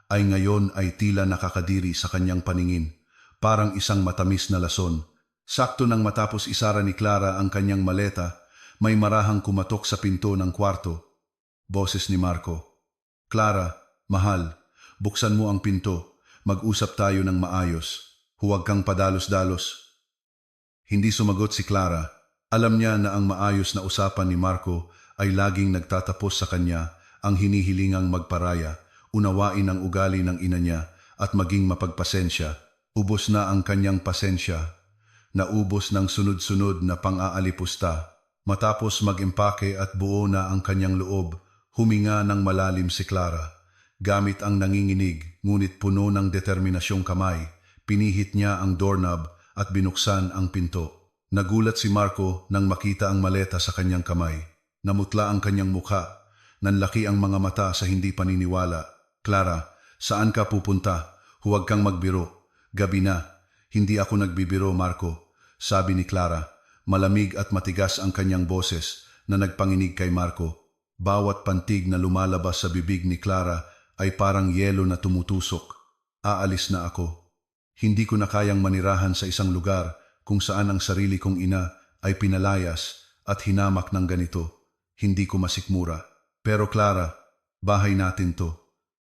ay ngayon ay tila nakakadiri sa kanyang paningin, parang isang matamis na lason. Sakto nang matapos isara ni Clara ang kanyang maleta, may marahang kumatok sa pinto ng kwarto. Boses ni Marco. Clara, mahal, buksan mo ang pinto, mag-usap tayo ng maayos, huwag kang padalos-dalos. Hindi sumagot si Clara. Alam niya na ang maayos na usapan ni Marco ay laging nagtatapos sa kanya ang hinihilingang magparaya, unawain ang ugali ng ina niya at maging mapagpasensya. Ubos na ang kanyang pasensya, naubos ng sunod-sunod na pang-aalipusta. Matapos mag-impake at buo na ang kanyang loob, huminga ng malalim si Clara. Gamit ang nanginginig ngunit puno ng determinasyong kamay, pinihit niya ang doorknob at binuksan ang pinto. Nagulat si Marco nang makita ang maleta sa kanyang kamay. Namutla ang kanyang mukha, nanlaki ang mga mata sa hindi paniniwala. Clara, saan ka pupunta? Huwag kang magbiro. Gabi na. Hindi ako nagbibiro, Marco, sabi ni Clara. Malamig at matigas ang kanyang boses na nagpanginig kay Marco. Bawat pantig na lumalabas sa bibig ni Clara ay parang yelo na tumutusok. Aalis na ako. Hindi ko na kayang manirahan sa isang lugar kung saan ang sarili kong ina ay pinalayas at hinamak ng ganito. Hindi ko masikmura. Pero Clara, bahay natin to.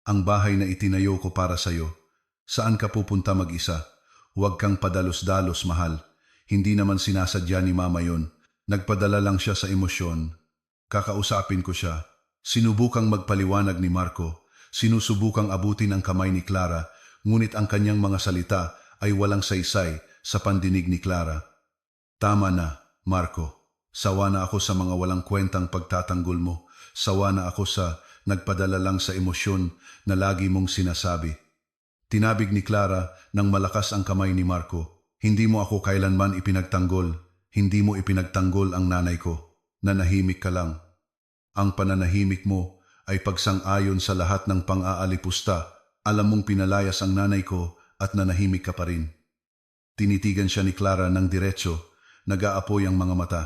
Ang bahay na itinayo ko para sa'yo. Saan ka pupunta mag-isa? Huwag kang padalos-dalos, mahal. Hindi naman sinasadya ni Mama yon. Nagpadala lang siya sa emosyon. Kakausapin ko siya. Sinubukang magpaliwanag ni Marco. Sinusubukang abutin ang kamay ni Clara, ngunit ang kanyang mga salita ay walang saysay sa pandinig ni Clara. Tama na, Marco. Sawa na ako sa mga walang kwentang pagtatanggol mo. Sawa na ako sa nagpadala lang sa emosyon na lagi mong sinasabi. Tinabig ni Clara nang malakas ang kamay ni Marco. Hindi mo ako kailanman ipinagtanggol. Hindi mo ipinagtanggol ang nanay ko. Nanahimik ka lang. Ang pananahimik mo ay pagsang-ayon sa lahat ng pang-aalipusta. Alam mong pinalayas ang nanay ko at nanahimik ka pa rin. Tinitigan siya ni Clara ng diretso. Nag-aapoy ang mga mata.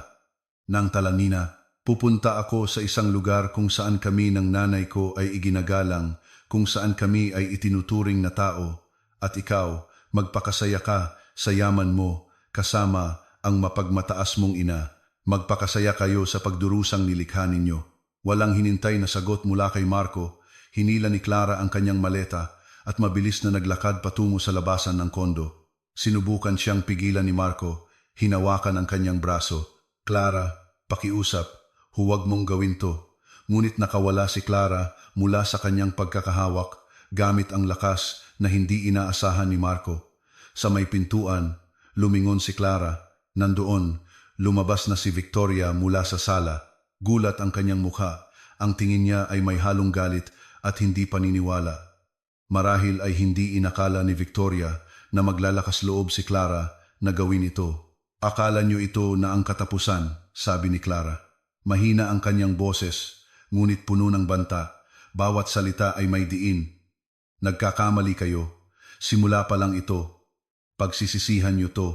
Nang talanina, pupunta ako sa isang lugar kung saan kami ng nanay ko ay iginagalang, kung saan kami ay itinuturing na tao, at ikaw, magpakasaya ka sa yaman mo, kasama ang mapagmataas mong ina. Magpakasaya kayo sa pagdurusang nilikha ninyo. Walang hinintay na sagot mula kay Marco, hinila ni Clara ang kanyang maleta at mabilis na naglakad patungo sa labasan ng kondo. Sinubukan siyang pigilan ni Marco, hinawakan ang kanyang braso. Clara, pakiusap, huwag mong gawin to. Ngunit nakawala si Clara mula sa kanyang pagkakahawak gamit ang lakas na hindi inaasahan ni Marco. Sa may pintuan, lumingon si Clara. Nandoon, lumabas na si Victoria mula sa sala. Gulat ang kanyang mukha. Ang tingin niya ay may halong galit at hindi paniniwala. Marahil ay hindi inakala ni Victoria na maglalakas loob si Clara na gawin ito. Akala niyo ito na ang katapusan, sabi ni Clara. Mahina ang kanyang boses, ngunit puno ng banta. Bawat salita ay may diin. Nagkakamali kayo. Simula pa lang ito. Pagsisisihan niyo to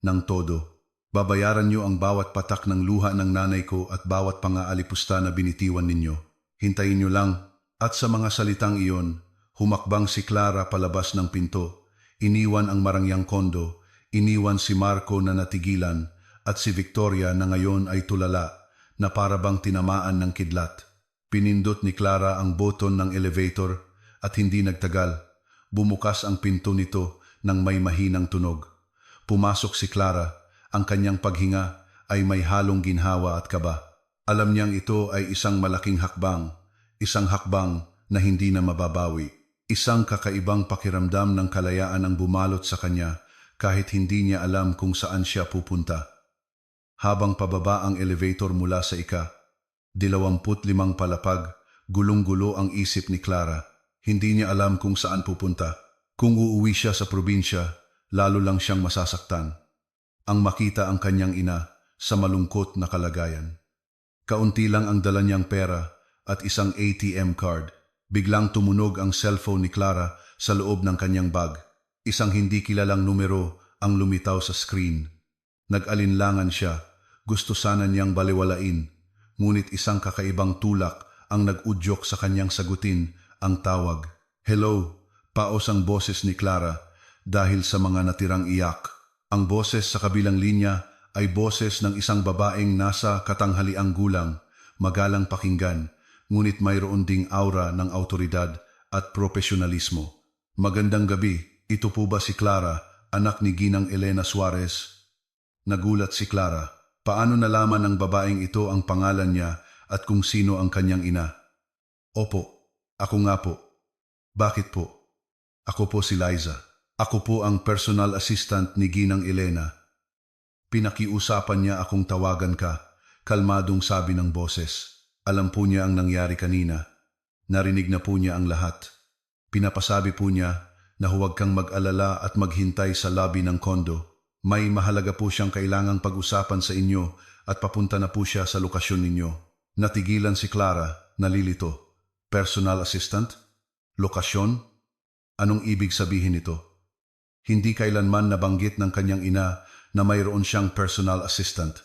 ng todo. Babayaran niyo ang bawat patak ng luha ng nanay ko at bawat pang-aalipusta na binitiwan ninyo. Hintayin niyo lang. At sa mga salitang iyon, humakbang si Clara palabas ng pinto. Iniwan ang marangyang kondo. Iniwan si Marco na natigilan at si Victoria na ngayon ay tulala na parabang tinamaan ng kidlat. Pinindot ni Clara ang button ng elevator at hindi nagtagal. Bumukas ang pinto nito ng may mahinang tunog. Pumasok si Clara. Ang kanyang paghinga ay may halong ginhawa at kaba. Alam niyang ito ay isang malaking hakbang, isang hakbang na hindi na mababawi. Isang kakaibang pakiramdam ng kalayaan ang bumalot sa kanya kahit hindi niya alam kung saan siya pupunta. Habang pababa ang elevator mula sa 25 palapag, gulong-gulo ang isip ni Clara. Hindi niya alam kung saan pupunta. Kung uuwi siya sa probinsya, lalo lang siyang masasaktan. Ang makita ang kanyang ina sa malungkot na kalagayan. Kaunti lang ang dala niyang pera at isang ATM card. Biglang tumunog ang cellphone ni Clara sa loob ng kanyang bag. Isang hindi kilalang numero ang lumitaw sa screen. Nag-alinlangan siya. Gusto sana niyang baliwalain. Ngunit isang kakaibang tulak ang nag-udyok sa kanyang sagutin ang tawag. Hello, paos ang boses ni Clara dahil sa mga natirang iyak. Ang boses sa kabilang linya ay boses ng isang babaeng nasa katanghaliang gulang, magalang pakinggan, ngunit mayroon ding aura ng autoridad at profesionalismo. Magandang gabi, ito po ba si Clara, anak ni Ginang Elena Suarez? Nagulat si Clara. Paano nalaman ng babaeng ito ang pangalan niya at kung sino ang kanyang ina? Opo, ako nga po. Bakit po? Ako po si Liza. Ako po ang personal assistant ni Ginang Elena. Pinakiusapan niya akong tawagan ka, kalmadong sabi ng boses. Alam po niya ang nangyari kanina. Narinig na po niya ang lahat. Pinapasabi po niya na huwag kang mag-alala at maghintay sa lobby ng kondo. May mahalaga po siyang kailangang pag-usapan sa inyo at papunta na po siya sa lokasyon ninyo. Natigilan si Clara, nalilito. Personal assistant? Lokasyon? Anong ibig sabihin nito? Hindi kailanman nabanggit ng kanyang ina na mayroon siyang personal assistant.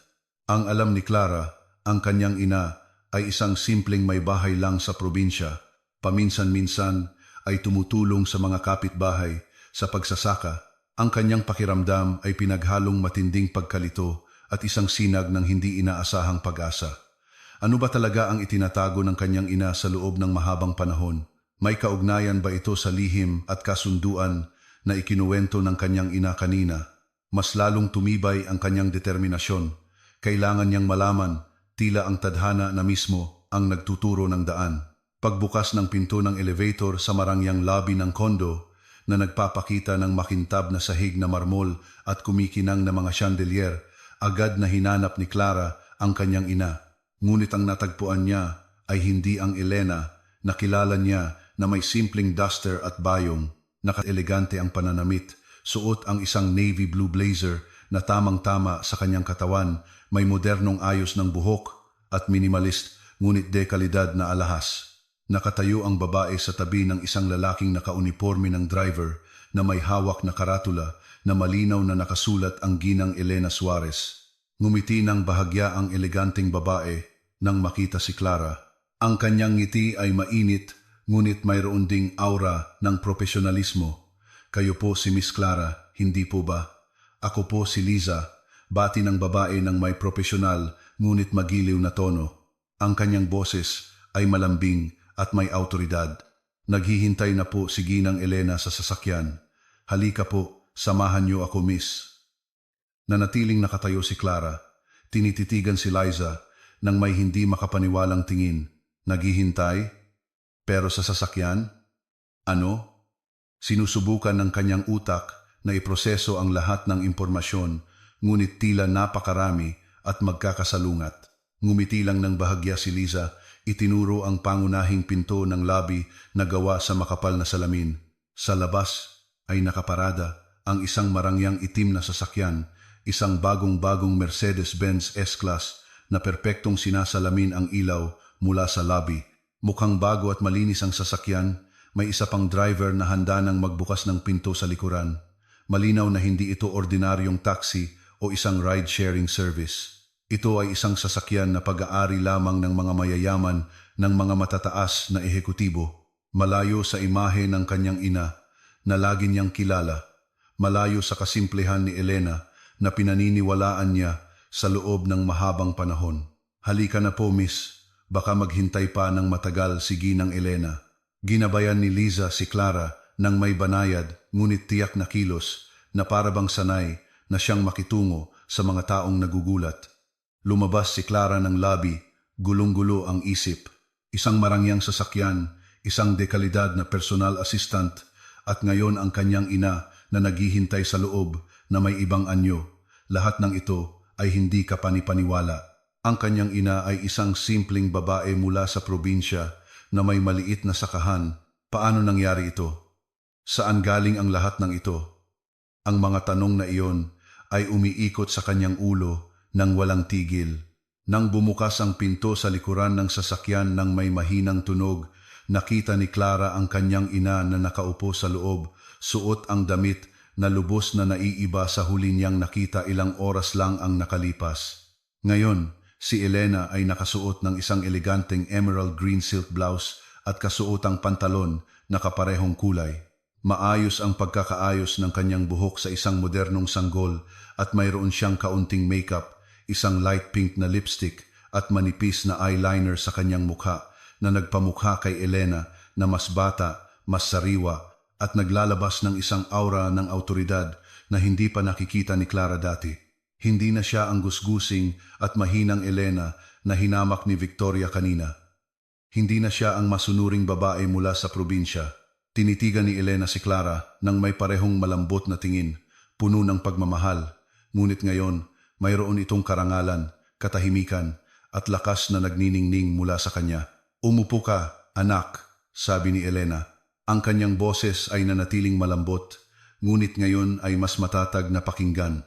Ang alam ni Clara, ang kanyang ina ay isang simpleng may bahay lang sa probinsya. Paminsan-minsan ay tumutulong sa mga kapitbahay sa pagsasaka. Ang kanyang pakiramdam ay pinaghalong matinding pagkalito at isang sinag ng hindi inaasahang pag-asa. Ano ba talaga ang itinatago ng kanyang ina sa loob ng mahabang panahon? May kaugnayan ba ito sa lihim at kasunduan na ikinuwento ng kanyang ina kanina? Mas lalong tumibay ang kanyang determinasyon. Kailangan niyang malaman tila ang tadhana na mismo ang nagtuturo ng daan. Pagbukas ng pinto ng elevator sa marangyang lobby ng kondo na nagpapakita ng makintab na sahig na marmol at kumikinang na mga chandelier, agad na hinanap ni Clara ang kanyang ina. Ngunit ang natagpuan niya ay hindi ang Elena na kilala niya na may simpleng duster at bayong. Naka-elegante ang pananamit, suot ang isang navy blue blazer na tamang-tama sa kanyang katawan, may modernong ayos ng buhok at minimalist ngunit dekalidad na alahas. Nakatayo ang babae sa tabi ng isang lalaking nakauniporme ng driver na may hawak na karatula na malinaw na nakasulat ang ginang Elena Suarez. Ngumiti ng bahagya ang eleganteng babae nang makita si Clara. Ang kanyang ngiti ay mainit ngunit mayroon ding aura ng profesionalismo. Kayo po si Miss Clara, hindi po ba? Ako po si Liza, bati ng babae ng may profesional ngunit magiliw na tono. Ang kanyang boses ay malambing at may autoridad. Naghihintay na po si Ginang Elena sa sasakyan. Halika po, samahan niyo ako, miss. Nanatiling nakatayo si Clara. Tinititigan si Liza nang may hindi makapaniwalang tingin. Naghihintay? Pero sa sasakyan? Ano? Sinusubukan ng kanyang utak na iproseso ang lahat ng impormasyon, ngunit tila napakarami at magkakasalungat. Ngumiti lang ng bahagya si Liza, itinuro ang pangunahing pinto ng lobby na gawa sa makapal na salamin. Sa labas ay nakaparada ang isang marangyang itim na sasakyan, isang bagong-bagong Mercedes-Benz S-Class na perpektong sinasalamin ang ilaw mula sa lobby. Mukhang bago at malinis ang sasakyan, may isa pang driver na handa nang magbukas ng pinto sa likuran. Malinaw na hindi ito ordinaryong taxi o isang ride-sharing service. Ito ay isang sasakyan na pag-aari lamang ng mga mayayaman ng mga matataas na ehekutibo. Malayo sa imahe ng kanyang ina na lagi niyang kilala. Malayo sa kasimplehan ni Elena na pinaniniwalaan niya sa loob ng mahabang panahon. Halika na po, miss. Baka maghintay pa ng matagal si Ginang Elena. Ginabayan ni Liza si Clara nang may banayad ngunit tiyak na kilos na parabang sanay na siyang makitungo sa mga taong nagugulat. Lumabas si Clara ng lobby, gulong-gulo ang isip. Isang marangyang sasakyan, isang dekalidad na personal assistant at ngayon ang kanyang ina na naghihintay sa loob na may ibang anyo. Lahat ng ito ay hindi kapanipaniwala. Ang kanyang ina ay isang simpleng babae mula sa probinsya na may maliit na sakahan. Paano nangyari ito? Saan galing ang lahat ng ito? Ang mga tanong na iyon ay umiikot sa kanyang ulo nang walang tigil. Nang bumukas ang pinto sa likuran ng sasakyan ng may mahinang tunog, nakita ni Clara ang kanyang ina na nakaupo sa loob, suot ang damit na lubos na naiiba sa huli niyang nakita ilang oras lang ang nakalipas. Ngayon, si Elena ay nakasuot ng isang eleganteng emerald green silk blouse at kasuotang pantalon na kaparehong kulay. Maayos ang pagkakaayos ng kanyang buhok sa isang modernong sanggol at mayroon siyang kaunting makeup, isang light pink na lipstick at manipis na eyeliner sa kanyang mukha na nagpamukha kay Elena na mas bata, mas sariwa at naglalabas ng isang aura ng autoridad na hindi pa nakikita ni Clara dati. Hindi na siya ang gusgusing at mahinang Elena na hinamak ni Victoria kanina. Hindi na siya ang masunuring babae mula sa probinsya. Tinitigan ni Elena si Clara nang may parehong malambot na tingin, puno ng pagmamahal. Ngunit ngayon, mayroon itong karangalan, katahimikan at lakas na nagniningning mula sa kanya. Umupo ka, anak, sabi ni Elena. Ang kanyang boses ay nanatiling malambot, ngunit ngayon ay mas matatag na pakinggan.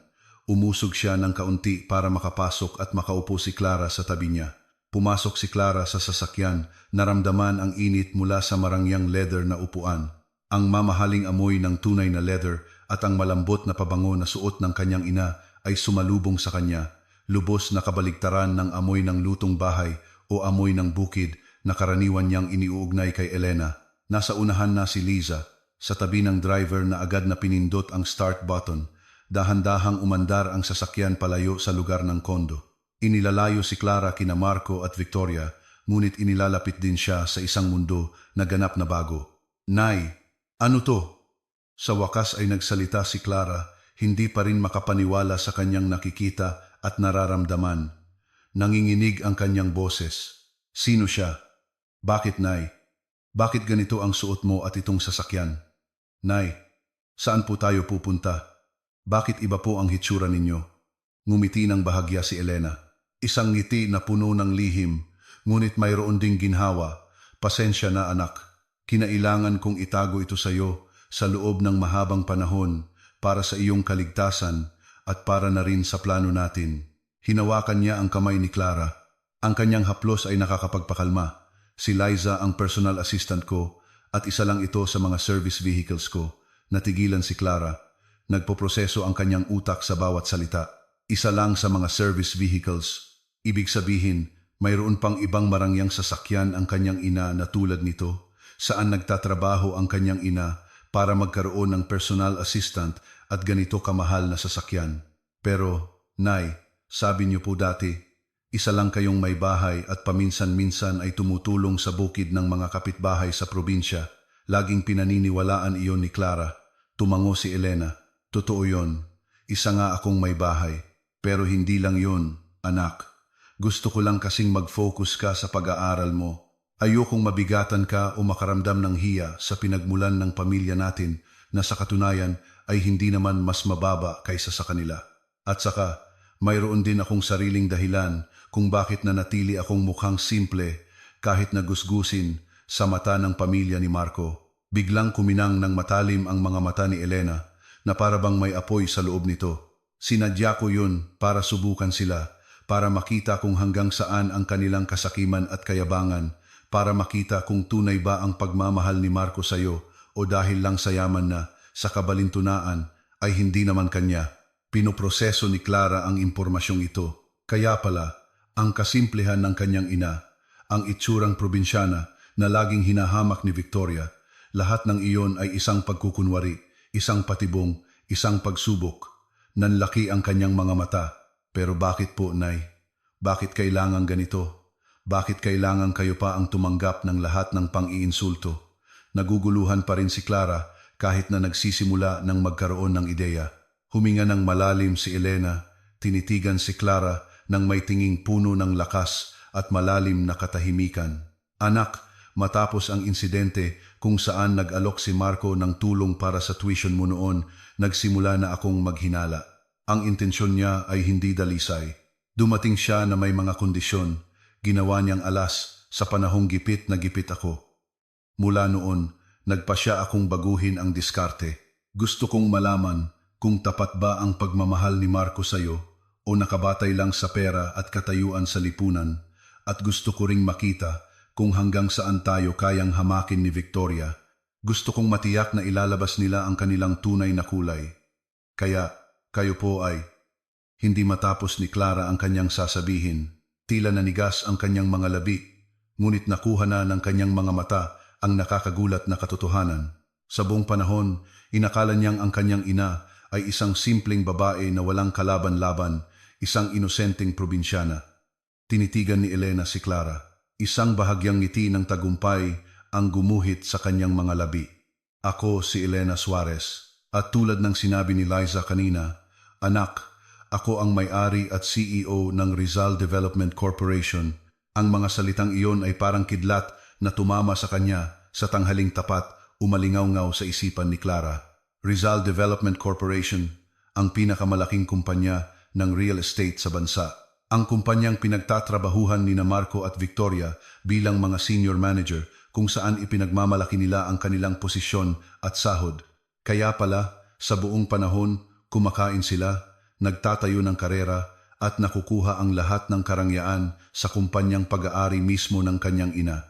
Umusog siya ng kaunti para makapasok at makaupo si Clara sa tabi niya. Pumasok si Clara sa sasakyan, naramdaman ang init mula sa marangyang leather na upuan. Ang mamahaling amoy ng tunay na leather at ang malambot na pabango na suot ng kanyang ina ay sumalubong sa kanya, lubos na kabaligtaran ng amoy ng lutong bahay o amoy ng bukid na karaniwan niyang iniuugnay kay Elena. Nasa unahan na si Liza, sa tabi ng driver na agad na pinindot ang start button. Dahan-dahang umandar ang sasakyan palayo sa lugar ng kondo. Inilalayo si Clara kina Marco at Victoria, ngunit inilalapit din siya sa isang mundo na ganap na bago. Nay, ano to? Sa wakas ay nagsalita si Clara, hindi pa rin makapaniwala sa kanyang nakikita at nararamdaman. Nanginginig ang kanyang boses. Sino siya? Bakit, Nay? Bakit ganito ang suot mo at itong sasakyan? Nay, saan po tayo pupunta? Bakit iba po ang hitsura ninyo? Ngumiti ng bahagya si Elena. Isang ngiti na puno ng lihim, ngunit mayroon ding ginhawa. Pasensya na, anak. Kinailangan kong itago ito sa iyo sa loob ng mahabang panahon para sa iyong kaligtasan at para na rin sa plano natin. Hinawakan niya ang kamay ni Clara. Ang kanyang haplos ay nakakapagpakalma. Si Liza ang personal assistant ko at isa lang ito sa mga service vehicles ko. Natigilan si Clara. Nagpoproseso ang kanyang utak sa bawat salita. Isa lang sa mga service vehicles. Ibig sabihin, mayroon pang ibang marangyang sasakyan ang kanyang ina na tulad nito, saan nagtatrabaho ang kanyang ina para magkaroon ng personal assistant at ganito kamahal na sasakyan. Pero, Nay, sabi niyo po dati, isa lang kayong may bahay at paminsan-minsan ay tumutulong sa bukid ng mga kapitbahay sa probinsya. Laging pinaniniwalaan iyon ni Clara. Tumango si Elena. Totoo yon. Isa nga akong may bahay. Pero hindi lang yon, anak. Gusto ko lang kasing mag-focus ka sa pag-aaral mo. Ayokong mabigatan ka o makaramdam ng hiya sa pinagmulan ng pamilya natin na sa katunayan ay hindi naman mas mababa kaysa sa kanila. At saka, mayroon din akong sariling dahilan kung bakit nanatili akong mukhang simple kahit nagusgusin sa mata ng pamilya ni Marco. Biglang kuminang ng matalim ang mga mata ni Elena na para bang may apoy sa loob nito. Sinadya ko yun para subukan sila, para makita kung hanggang saan ang kanilang kasakiman at kayabangan, para makita kung tunay ba ang pagmamahal ni Marco sa iyo o dahil lang sa yaman na, sa kabalintunaan, ay hindi naman kanya. Pinoproseso ni Clara ang impormasyong ito. Kaya pala, ang kasimplehan ng kanyang ina, ang itsurang probinsyana na laging hinahamak ni Victoria, lahat ng iyon ay isang pagkukunwari, isang patibong, isang pagsubok. Nanlaki ang kanyang mga mata. Pero bakit po, Nay? Bakit kailangan ganito? Bakit kailangan kayo pa ang tumanggap ng lahat ng pang-iinsulto? Naguguluhan pa rin si Clara kahit na nagsisimula ng magkaroon ng ideya. Huminga ng malalim si Elena, tinitigan si Clara ng may tinging puno ng lakas at malalim na katahimikan. Anak, matapos ang insidente kung saan nag-alok si Marco ng tulong para sa tuition mo noon, nagsimula na akong maghinala. Ang intensyon niya ay hindi dalisay. Dumating siya na may mga kondisyon, ginawa niyang alas sa panahong gipit na gipit ako. Mula noon, nagpasya akong baguhin ang diskarte. Gusto kong malaman kung tapat ba ang pagmamahal ni Marco sa iyo o nakabatay lang sa pera at katayuan sa lipunan, at gusto ko ring makita kung hanggang saan tayo kayang hamakin ni Victoria. Gusto kong matiyak na ilalabas nila ang kanilang tunay na kulay. Kaya, kayo po ay... Hindi matapos ni Clara ang kanyang sasabihin. Tila nanigas ang kanyang mga labi, ngunit nakuha na ng kanyang mga mata ang nakakagulat na katotohanan. Sa buong panahon, inakala niyang ang kanyang ina ay isang simpleng babae na walang kalaban-laban, isang inosenteng probinsyana. Tinitigan ni Elena si Clara. Isang bahagyang ngiti ng tagumpay ang gumuhit sa kanyang mga labi. Ako si Elena Suarez, at tulad ng sinabi ni Liza kanina, anak, ako ang may-ari at CEO ng Rizal Development Corporation. Ang mga salitang iyon ay parang kidlat na tumama sa kanya sa tanghaling tapat, umalingaw-ngaw sa isipan ni Clara. Rizal Development Corporation, ang pinakamalaking kumpanya ng real estate sa bansa. Ang kumpanyang pinagtatrabahuhan ni Marco at Victoria bilang mga senior manager kung saan ipinagmamalaki nila ang kanilang posisyon at sahod. Kaya pala, sa buong panahon, kumakain sila, nagtatayo ng karera at nakukuha ang lahat ng karangyaan sa kumpanyang pag-aari mismo ng kanyang ina.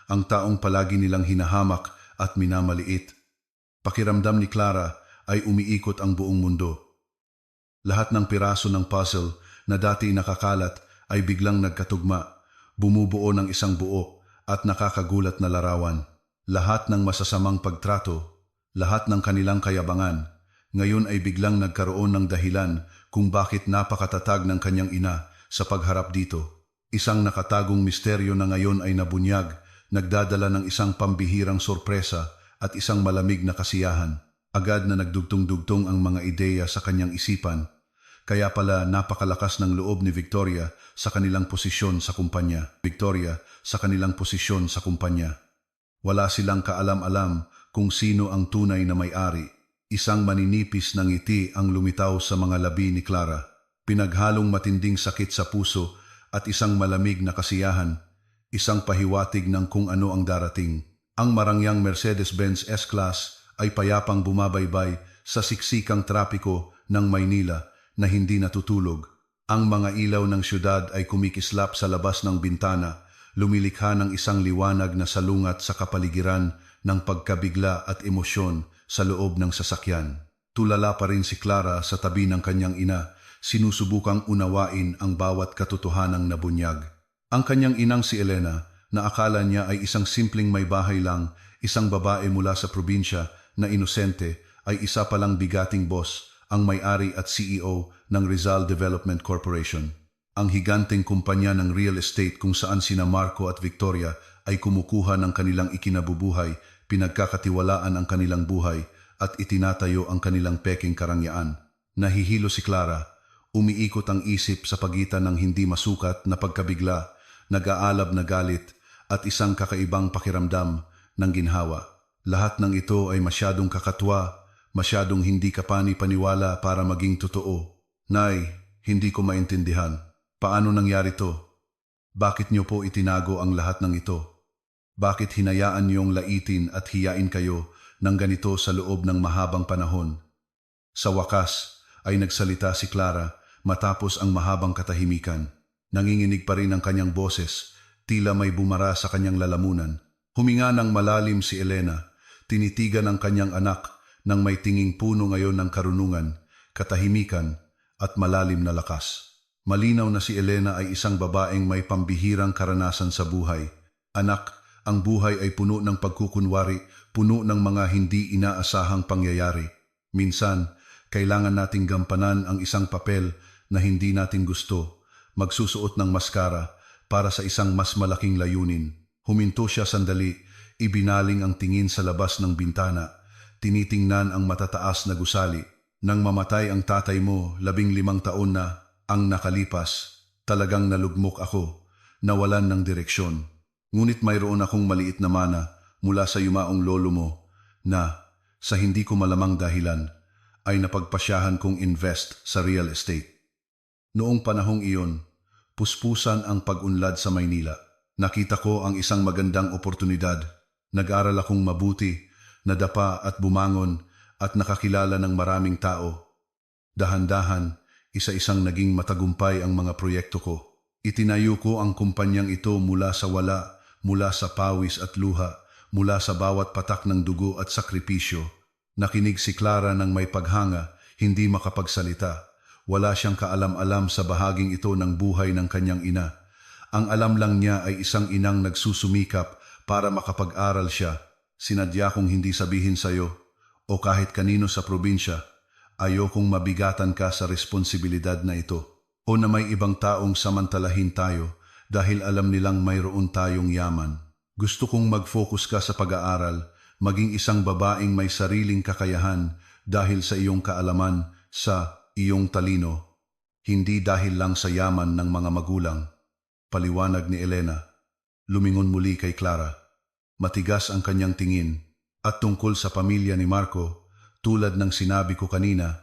Ang taong palagi nilang hinahamak at minamaliit. Pakiramdam ni Clara ay umiikot ang buong mundo. Lahat ng piraso ng puzzle na dati nakakalat ay biglang nagkatugma, bumubuo ng isang buo at nakakagulat na larawan. Lahat ng masasamang pagtrato, lahat ng kanilang kayabangan, ngayon ay biglang nagkaroon ng dahilan kung bakit napakatatag ng kanyang ina sa pagharap dito. Isang nakatagong misteryo na ngayon ay nabunyag, nagdadala ng isang pambihirang sorpresa at isang malamig na kasiyahan. Agad na nagdugtong-dugtong ang mga ideya sa kanyang isipan. Kaya pala napakalakas ng loob ni Victoria sa kanilang posisyon sa kumpanya. Victoria sa kanilang posisyon sa kumpanya. Wala silang kaalam-alam kung sino ang tunay na may-ari. Isang maninipis na ngiti ang lumitaw sa mga labi ni Clara. Pinaghalong matinding sakit sa puso at isang malamig na kasiyahan. Isang pahiwatig ng kung ano ang darating. Ang marangyang Mercedes-Benz S-Class ay payapang bumabaybay sa siksikang trapiko ng Maynila na hindi natutulog. Ang mga ilaw ng syudad ay kumikislap sa labas ng bintana, lumilikha ng isang liwanag na salungat sa kapaligiran ng pagkabigla at emosyon sa loob ng sasakyan. Tulala pa rin si Clara sa tabi ng kanyang ina, sinusubukang unawain ang bawat katotohanang nabunyag. Ang kanyang inang si Elena, na akala niya ay isang simpleng may bahay lang, isang babae mula sa probinsya na inosente, ay isa palang bigating boss, ang may-ari at CEO ng Rizal Development Corporation. Ang higanteng kumpanya ng real estate kung saan sina Marco at Victoria ay kumukuha ng kanilang ikinabubuhay, pinagkakatiwalaan ang kanilang buhay at itinatayo ang kanilang peking karangyaan. Nahihilo si Clara, umiikot ang isip sa pagitan ng hindi masukat na pagkabigla, nag-aalab na galit at isang kakaibang pakiramdam ng ginhawa. Lahat ng ito ay masyadong kakatwa, masyadong hindi kapani-paniwala para maging totoo. Nay, hindi ko maintindihan. Paano nangyari to? Bakit niyo po itinago ang lahat ng ito? Bakit hinayaan niyong laitin at hiyain kayo ng ganito sa loob ng mahabang panahon? Sa wakas ay nagsalita si Clara matapos ang mahabang katahimikan. Nanginginig pa rin ang kanyang boses, tila may bumara sa kanyang lalamunan. Huminga ng malalim si Elena, tinitigan ang kanyang anak nang may tinging puno ngayon ng karunungan, katahimikan at malalim na lakas. Malinaw na si Elena ay isang babaeng may pambihirang karanasan sa buhay. Anak, ang buhay ay puno ng pagkukunwari, puno ng mga hindi inaasahang pangyayari. Minsan, kailangan nating gampanan ang isang papel na hindi natin gusto, magsusuot ng maskara para sa isang mas malaking layunin. Huminto siya sandali, ibinaling ang tingin sa labas ng bintana, tinitingnan ang matataas na gusali. Nang mamatay ang tatay mo, 15 taon na ang nakalipas, talagang nalugmok ako, nawalan ng direksyon. Ngunit mayroon akong maliit na mana mula sa yumaong lolo mo na, sa hindi ko malamang dahilan, ay napagpasyahan kong invest sa real estate. Noong panahong iyon, puspusan ang pag-unlad sa Maynila. Nakita ko ang isang magandang oportunidad. Nag-aral akong mabuti, nadapa at bumangon at nakakilala ng maraming tao. Dahan-dahan, isa-isang naging matagumpay ang mga proyekto ko. Itinayo ko ang kumpanyang ito mula sa wala, mula sa pawis at luha, mula sa bawat patak ng dugo at sakripisyo. Nakinig si Clara ng may paghanga, hindi makapagsalita. Wala siyang kaalam-alam sa bahaging ito ng buhay ng kanyang ina. Ang alam lang niya ay isang inang nagsusumikap para makapag-aral siya. Sinadya kong hindi sabihin sa'yo, o kahit kanino sa probinsya, ayokong mabigatan ka sa responsibilidad na ito. O na may ibang taong samantalahin tayo dahil alam nilang mayroon tayong yaman. Gusto kong mag-focus ka sa pag-aaral, maging isang babaeng may sariling kakayahan dahil sa iyong kaalaman, sa iyong talino, hindi dahil lang sa yaman ng mga magulang. Paliwanag ni Elena. Lumingon muli kay Clara. Matigas ang kanyang tingin. At tungkol sa pamilya ni Marco, tulad ng sinabi ko kanina,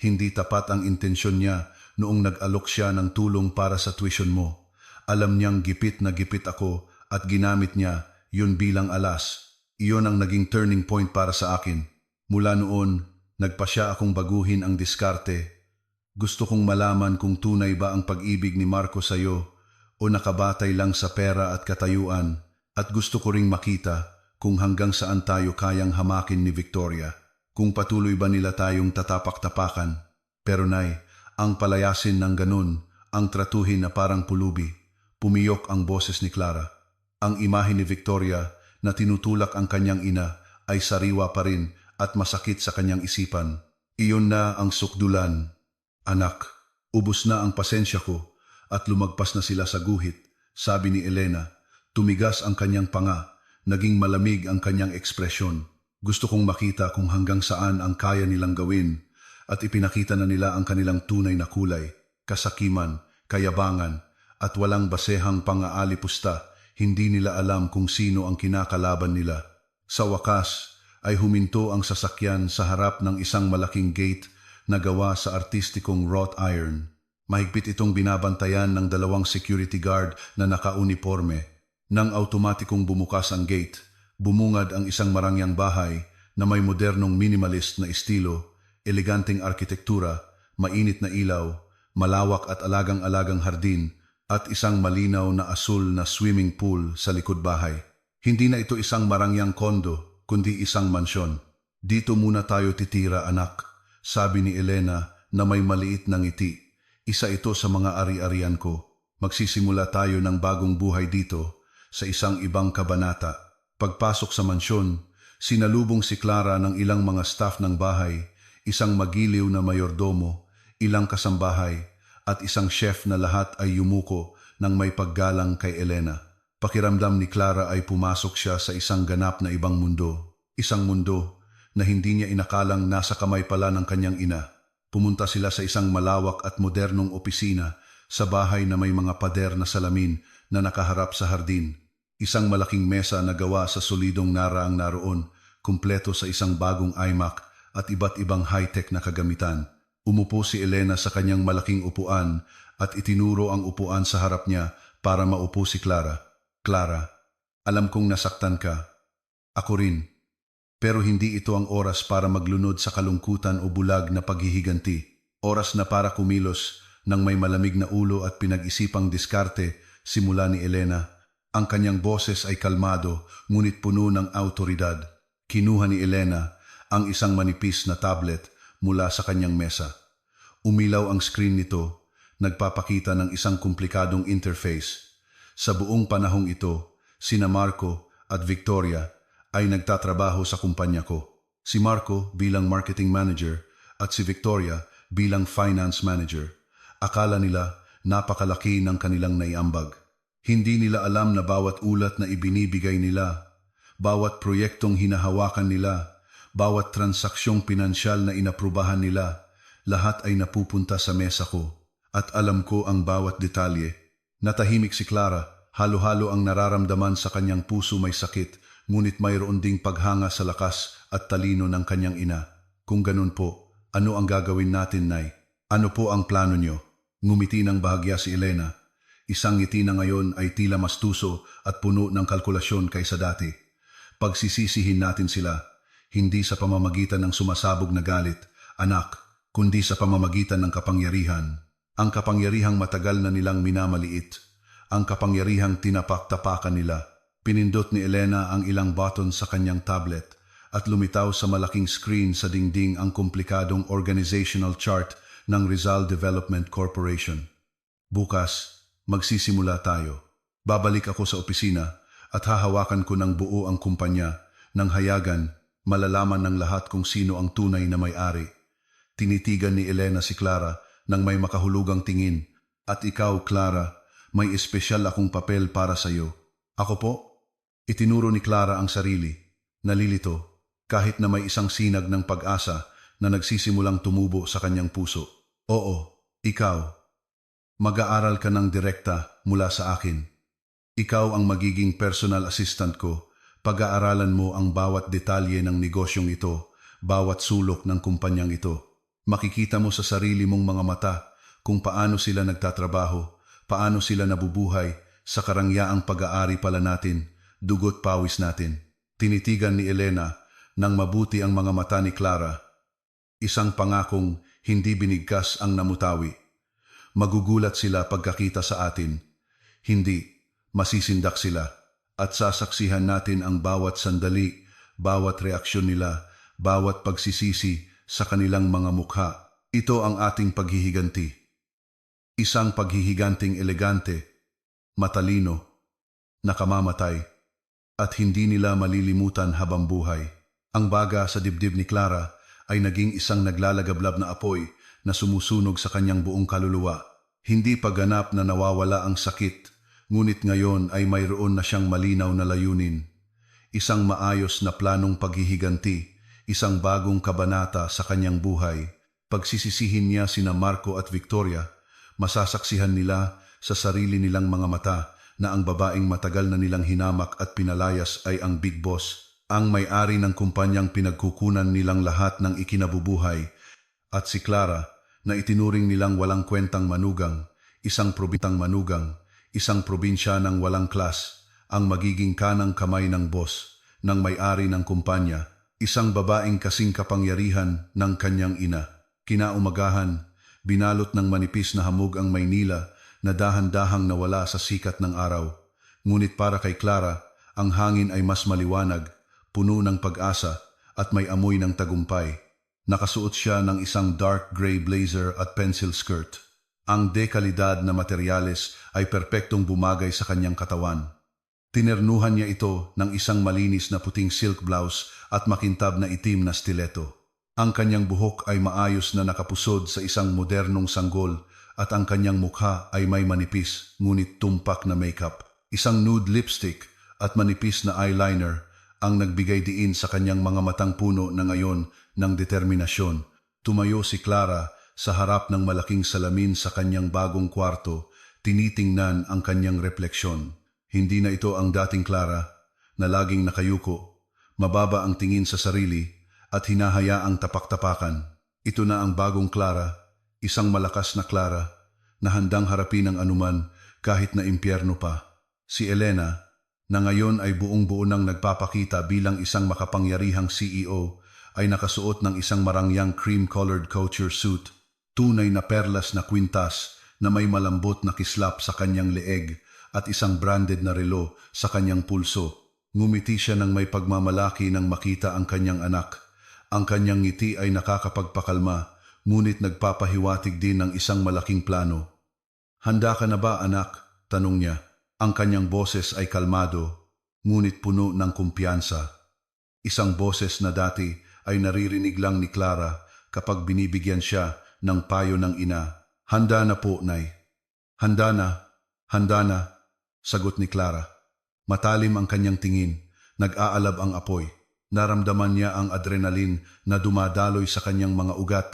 hindi tapat ang intensyon niya noong nag-alok siya ng tulong para sa tuition mo. Alam niyang gipit na gipit ako at ginamit niya yun bilang alas. Iyon ang naging turning point para sa akin. Mula noon, nagpasya akong baguhin ang diskarte. Gusto kong malaman kung tunay ba ang pag-ibig ni Marco sa iyo o nakabatay lang sa pera at katayuan, at gusto ko ring makita kung hanggang saan tayo kayang hamakin ni Victoria, kung patuloy ba nila tayong tatapak-tapakan. Pero Nay, ang palayasin ng ganun, ang tratuhin na parang pulubi. Pumiyok ang boses ni Clara. Ang imahe ni Victoria na tinutulak ang kanyang ina ay sariwa pa rin at masakit sa kanyang isipan. Iyon na ang sukdulan. Anak, ubos na ang pasensya ko at lumagpas na sila sa guhit, sabi ni Elena. Tumigas ang kanyang panga, naging malamig ang kanyang ekspresyon. Gusto kong makita kung hanggang saan ang kaya nilang gawin. at ipinakita na nila ang kanilang tunay na kulay, kasakiman, kayabangan, at walang basehang pang-aalipusta. Hindi nila alam kung sino ang kinakalaban nila. Sa wakas ay huminto ang sasakyan sa harap ng isang malaking gate na gawa sa artistikong wrought iron. Mahigpit itong binabantayan ng 2 security guard na naka-uniforme. Nang automatikong bumukas ang gate, bumungad ang isang marangyang bahay na may modernong minimalist na estilo, eleganteng arkitektura, mainit na ilaw, malawak at alagang-alagang hardin, at isang malinaw na asul na swimming pool sa likod bahay. Hindi na ito isang marangyang kondo, kundi isang mansyon. Dito muna tayo titira, anak, sabi ni Elena na may maliit na ngiti. Isa ito sa mga ari-arian ko. Magsisimula tayo ng bagong buhay dito sa isang ibang kabanata. Pagpasok sa mansyon, sinalubong si Clara ng ilang mga staff ng bahay, isang magiliw na mayordomo, ilang kasambahay, at isang chef na lahat ay yumuko ng may paggalang kay Elena. Pakiramdam ni Clara ay pumasok siya sa isang ganap na ibang mundo. Isang mundo na hindi niya inakalang nasa kamay pala ng kanyang ina. Pumunta sila sa isang malawak at modernong opisina sa bahay na may mga pader na salamin na nakaharap sa hardin. Isang malaking mesa na gawa sa solidong nara ang naroon, kumpleto sa isang bagong iMac at iba't ibang high-tech na kagamitan. Umupo si Elena sa kanyang malaking upuan at itinuro ang upuan sa harap niya para maupo si Clara. Clara, alam kong nasaktan ka. Ako rin. Pero hindi ito ang oras para maglunod sa kalungkutan o bulag na paghihiganti. Oras na para kumilos ng may malamig na ulo at pinag-isipang diskarte simula ni Elena. Ang kanyang boses ay kalmado ngunit puno ng autoridad. Kinuha ni Elena ang isang manipis na tablet mula sa kanyang mesa. Umilaw ang screen nito, nagpapakita ng isang komplikadong interface. Sa buong panahong ito, sina Marco at Victoria ay nagtatrabaho sa kumpanya ko. Si Marco bilang marketing manager at si Victoria bilang finance manager. Akala nila napakalaki ng kanilang naiambag. Hindi nila alam na bawat ulat na ibinibigay nila, bawat proyektong hinahawakan nila, bawat transaksyong pinansyal na inaprubahan nila, lahat ay napupunta sa mesa ko. At alam ko ang bawat detalye. Natahimik si Clara, halo-halo ang nararamdaman sa kanyang puso may sakit, ngunit mayroon ding paghanga sa lakas at talino ng kanyang ina. Kung ganun po, ano ang gagawin natin, Nay? Ano po ang plano nyo? Ngumiti ng bahagya si Elena. Isang ngiti na ngayon ay tila mas tuso at puno ng kalkulasyon kaysa dati. Pagsisisihin natin sila, hindi sa pamamagitan ng sumasabog na galit, anak, kundi sa pamamagitan ng kapangyarihan. Ang kapangyarihang matagal na nilang minamaliit. Ang kapangyarihang tinapak-tapakan nila. Pinindot ni Elena ang ilang button sa kanyang tablet at lumitaw sa malaking screen sa dingding ang komplikadong organizational chart ng Rizal Development Corporation. Bukas, magsisimula tayo. Babalik ako sa opisina at hahawakan ko ng buo ang kumpanya. Nang hayagan, malalaman ng lahat kung sino ang tunay na may-ari. Tinitigan ni Elena si Clara nang may makahulugang tingin. At ikaw, Clara, may espesyal akong papel para sa iyo. Ako po? Itinuro ni Clara ang sarili. Nalilito, kahit na may isang sinag ng pag-asa na nagsisimulang tumubo sa kanyang puso. Oo, ikaw. Mag-aaral ka ng direkta mula sa akin. Ikaw ang magiging personal assistant ko. Pag-aaralan mo ang bawat detalye ng negosyong ito, bawat sulok ng kumpanyang ito. Makikita mo sa sarili mong mga mata kung paano sila nagtatrabaho, paano sila nabubuhay sa karangyaang pag-aari pala natin, dugot pawis natin. Tinitigan ni Elena nang mabuti ang mga mata ni Clara. Isang pangakong hindi binigkas ang namutawi. Magugulat sila pagkakita sa atin. Hindi, masisindak sila at sasaksihan natin ang bawat sandali, bawat reaksyon nila, bawat pagsisisi sa kanilang mga mukha. Ito ang ating paghihiganti. Isang paghihiganting elegante, matalino, nakamamatay, at hindi nila malilimutan habang buhay. Ang baga sa dibdib ni Clara ay naging isang naglalagablab na apoy na sumusunog sa kanyang buong kaluluwa. Hindi pa ganap na nawawala ang sakit, ngunit ngayon ay mayroon na siyang malinaw na layunin. Isang maayos na planong paghihiganti, isang bagong kabanata sa kanyang buhay. Pagsisisihin niya sina Marco at Victoria, masasaksihan nila sa sarili nilang mga mata na ang babaeng matagal na nilang hinamak at pinalayas ay ang Big Boss, ang may-ari ng kumpanyang pinagkukunan nilang lahat ng ikinabubuhay, at si Clara na itinuring nilang walang kwentang manugang, isang probintang manugang, isang probinsya ng walang klas, ang magiging kanang kamay ng boss, ng may-ari ng kumpanya, isang babaeng kasing kapangyarihan ng kanyang ina. Kinaumagahan, binalot ng manipis na hamog ang Maynila na dahan-dahang nawala sa sikat ng araw. Ngunit para kay Clara, ang hangin ay mas maliwanag, puno ng pag-asa at may amoy ng tagumpay. Nakasuot siya ng isang dark gray blazer at pencil skirt. Ang dekalidad na materyales ay perpektong bumagay sa kanyang katawan. Tinernuhan niya ito ng isang malinis na puting silk blouse at makintab na itim na stiletto. Ang kanyang buhok ay maayos na nakapusod sa isang modernong sanggol at ang kanyang mukha ay may manipis ngunit tumpak na makeup. Isang nude lipstick at manipis na eyeliner ang nagbigay diin sa kanyang mga matang puno na ngayon ng determinasyon. Tumayo si Clara sa harap ng malaking salamin sa kanyang bagong kwarto, tinitingnan ang kanyang refleksyon. Hindi na ito ang dating Clara na laging nakayuko, mababa ang tingin sa sarili, at hinahayaang tapak-tapakan. Ito na ang bagong Clara, isang malakas na Clara, na handang harapin ang anuman kahit na impyerno pa. Si Elena, na ngayon ay buong-buo nang nagpapakita bilang isang makapangyarihang CEO, ay nakasuot ng isang marangyang cream-colored couture suit, tunay na perlas na kwintas na may malambot na kislap sa kanyang leeg at isang branded na relo sa kanyang pulso. Ngumiti siya ng may pagmamalaki nang makita ang kanyang anak. Ang kanyang ngiti ay nakakapagpakalma, ngunit nagpapahiwatig din ng isang malaking plano. "Handa ka na ba, anak?" tanong niya. Ang kanyang boses ay kalmado, ngunit puno ng kumpiyansa. Isang boses na dati ay naririnig lang ni Clara kapag binibigyan siya ng payo ng ina. "Handa na po, Nay." Handa na, sagot ni Clara. Matalim ang kanyang tingin, nag-aalab ang apoy. Naramdaman niya ang adrenaline na dumadaloy sa kanyang mga ugat,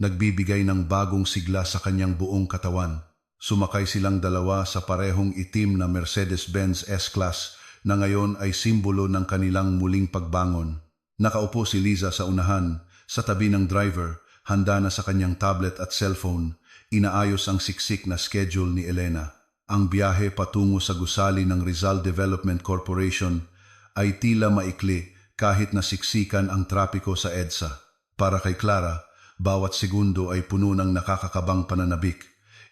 nagbibigay ng bagong sigla sa kanyang buong katawan. Sumakay silang dalawa sa parehong itim na Mercedes-Benz S-Class na ngayon ay simbolo ng kanilang muling pagbangon. Nakaupo si Liza sa unahan, sa tabi ng driver, handa na sa kanyang tablet at cellphone, inaayos ang siksik na schedule ni Elena. Ang biyahe patungo sa gusali ng Rizal Development Corporation ay tila maikli kahit nasiksikan ang trapiko sa EDSA. Para kay Clara, bawat segundo ay puno ng nakakakabang pananabik.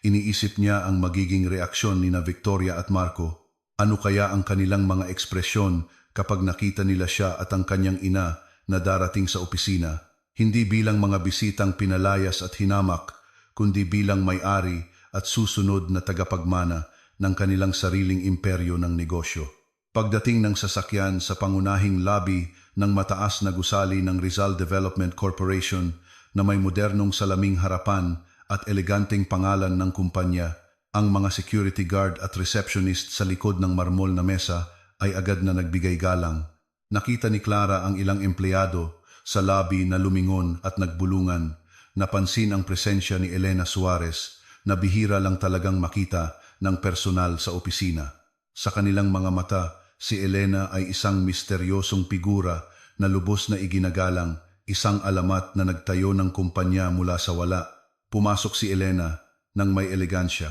Iniisip niya ang magiging reaksyon ni na Victoria at Marco. Ano kaya ang kanilang mga ekspresyon kapag nakita nila siya at ang kanyang ina na darating sa opisina? Hindi bilang mga bisitang pinalayas at hinamak, kundi bilang may-ari at susunod na tagapagmana ng kanilang sariling imperyo ng negosyo. Pagdating ng sasakyan sa pangunahing lobby ng mataas na gusali ng Rizal Development Corporation na may modernong salaming harapan at eleganteng pangalan ng kumpanya, ang mga security guard at receptionist sa likod ng marmol na mesa ay agad na nagbigay galang. Nakita ni Clara ang ilang empleyado sa lobby na lumingon at nagbulungan. Napansin ang presensya ni Elena Suarez na bihira lang talagang makita ng personal sa opisina. Sa kanilang mga mata, si Elena ay isang misteryosong figura na lubos na iginagalang, isang alamat na nagtayo ng kumpanya mula sa wala. Pumasok si Elena nang may elegansya.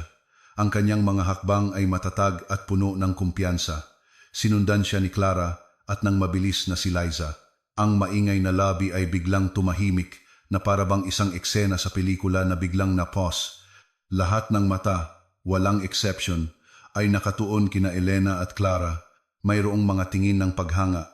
Ang kanyang mga hakbang ay matatag at puno ng kumpiyansa. Sinundan siya ni Clara at ng mabilis na si Liza. Ang maingay na lobby ay biglang tumahimik na parabang isang eksena sa pelikula na biglang na-pause. Lahat ng mata, walang exception, ay nakatuon kina Elena at Clara. Mayroong mga tingin ng paghanga,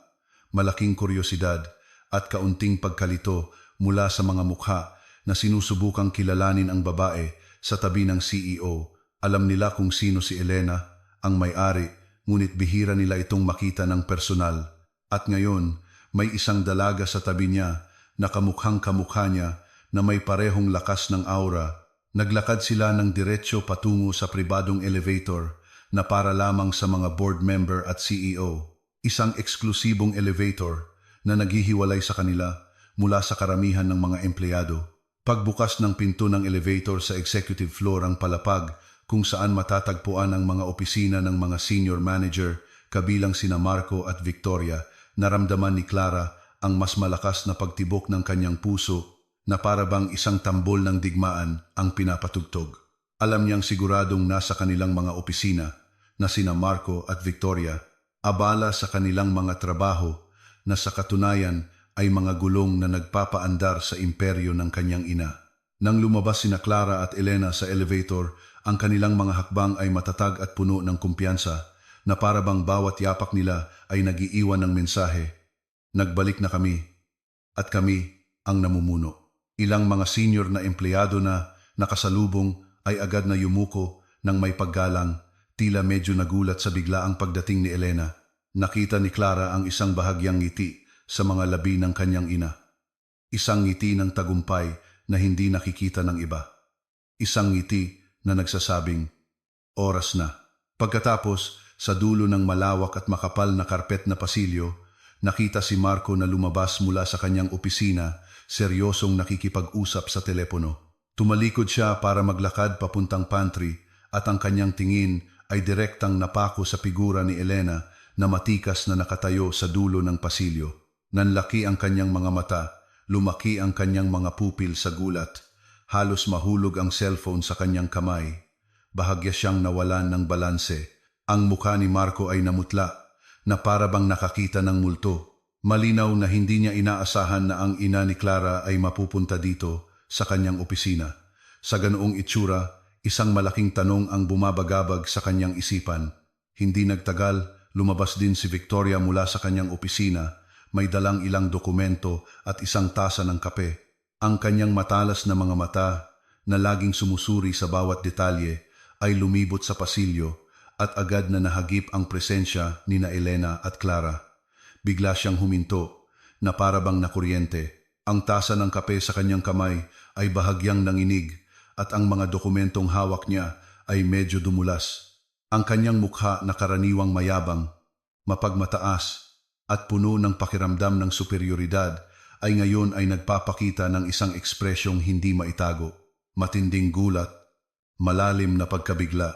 malaking kuryosidad at kaunting pagkalito mula sa mga mukha na sinusubukang kilalanin ang babae sa tabi ng CEO. Alam nila kung sino si Elena, ang may-ari, ngunit bihira nila itong makita ng personal. At ngayon, may isang dalaga sa tabi niya na kamukhang kamukha niya na may parehong lakas ng aura. Naglakad sila ng diretsyo patungo sa pribadong elevator na para lamang sa mga board member at CEO. Isang eksklusibong elevator na naghihiwalay sa kanila mula sa karamihan ng mga empleyado. Pagbukas ng pinto ng elevator sa executive floor ang palapag kung saan matatagpuan ang mga opisina ng mga senior manager kabilang sina Marco at Victoria, naramdaman ni Clara ang mas malakas na pagtibok ng kanyang puso na para bang isang tambol ng digmaan ang pinapatugtog. Alam niyang siguradong nasa kanilang mga opisina na sina Marco at Victoria, abala sa kanilang mga trabaho na sa katunayan ay mga gulong na nagpapaandar sa imperyo ng kanyang ina. Nang lumabas sina Clara at Elena sa elevator, ang kanilang mga hakbang ay matatag at puno ng kumpiyansa na para bang bawat yapak nila ay nagiiwan ng mensahe. Nagbalik na kami at kami ang namumuno. Ilang mga senior na empleyado na nakasalubong ay agad na yumuko ng may paggalang, tila medyo nagulat sa biglaang pagdating ni Elena. Nakita ni Clara ang isang bahagyang ngiti sa mga labi ng kanyang ina. Isang ngiti ng tagumpay na hindi nakikita ng iba. Isang ngiti na nagsasabing, oras na. Pagkatapos, sa dulo ng malawak at makapal na karpet na pasilyo, nakita si Marco na lumabas mula sa kanyang opisina, seryosong nakikipag-usap sa telepono. Tumalikod siya para maglakad papuntang pantry at ang kanyang tingin ay direktang napako sa figura ni Elena na matikas na nakatayo sa dulo ng pasilyo. Nanlaki ang kanyang mga mata, lumaki ang kanyang mga pupil sa gulat. Halos mahulog ang cellphone sa kanyang kamay. Bahagya siyang nawalan ng balanse. Ang mukha ni Marco ay namutla, na para bang nakakita ng multo. Malinaw na hindi niya inaasahan na ang ina ni Clara ay mapupunta dito sa kanyang opisina. Sa ganoong itsura, isang malaking tanong ang bumabagabag sa kanyang isipan. Hindi nagtagal, lumabas din si Victoria mula sa kanyang opisina. May dalang ilang dokumento at isang tasa ng kape. Ang kanyang matalas na mga mata na laging sumusuri sa bawat detalye ay lumibot sa pasilyo at agad na nahagip ang presensya ni na Elena at Clara. Bigla siyang huminto na para bang nakuryente. Ang tasa ng kape sa kanyang kamay ay bahagyang nanginig at ang mga dokumentong hawak niya ay medyo dumulas. Ang kanyang mukha na karaniwang mayabang, mapagmataas, at puno ng pakiramdam ng superioridad ay ngayon ay nagpapakita ng isang ekspresyong hindi maitago, matinding gulat, malalim na pagkabigla,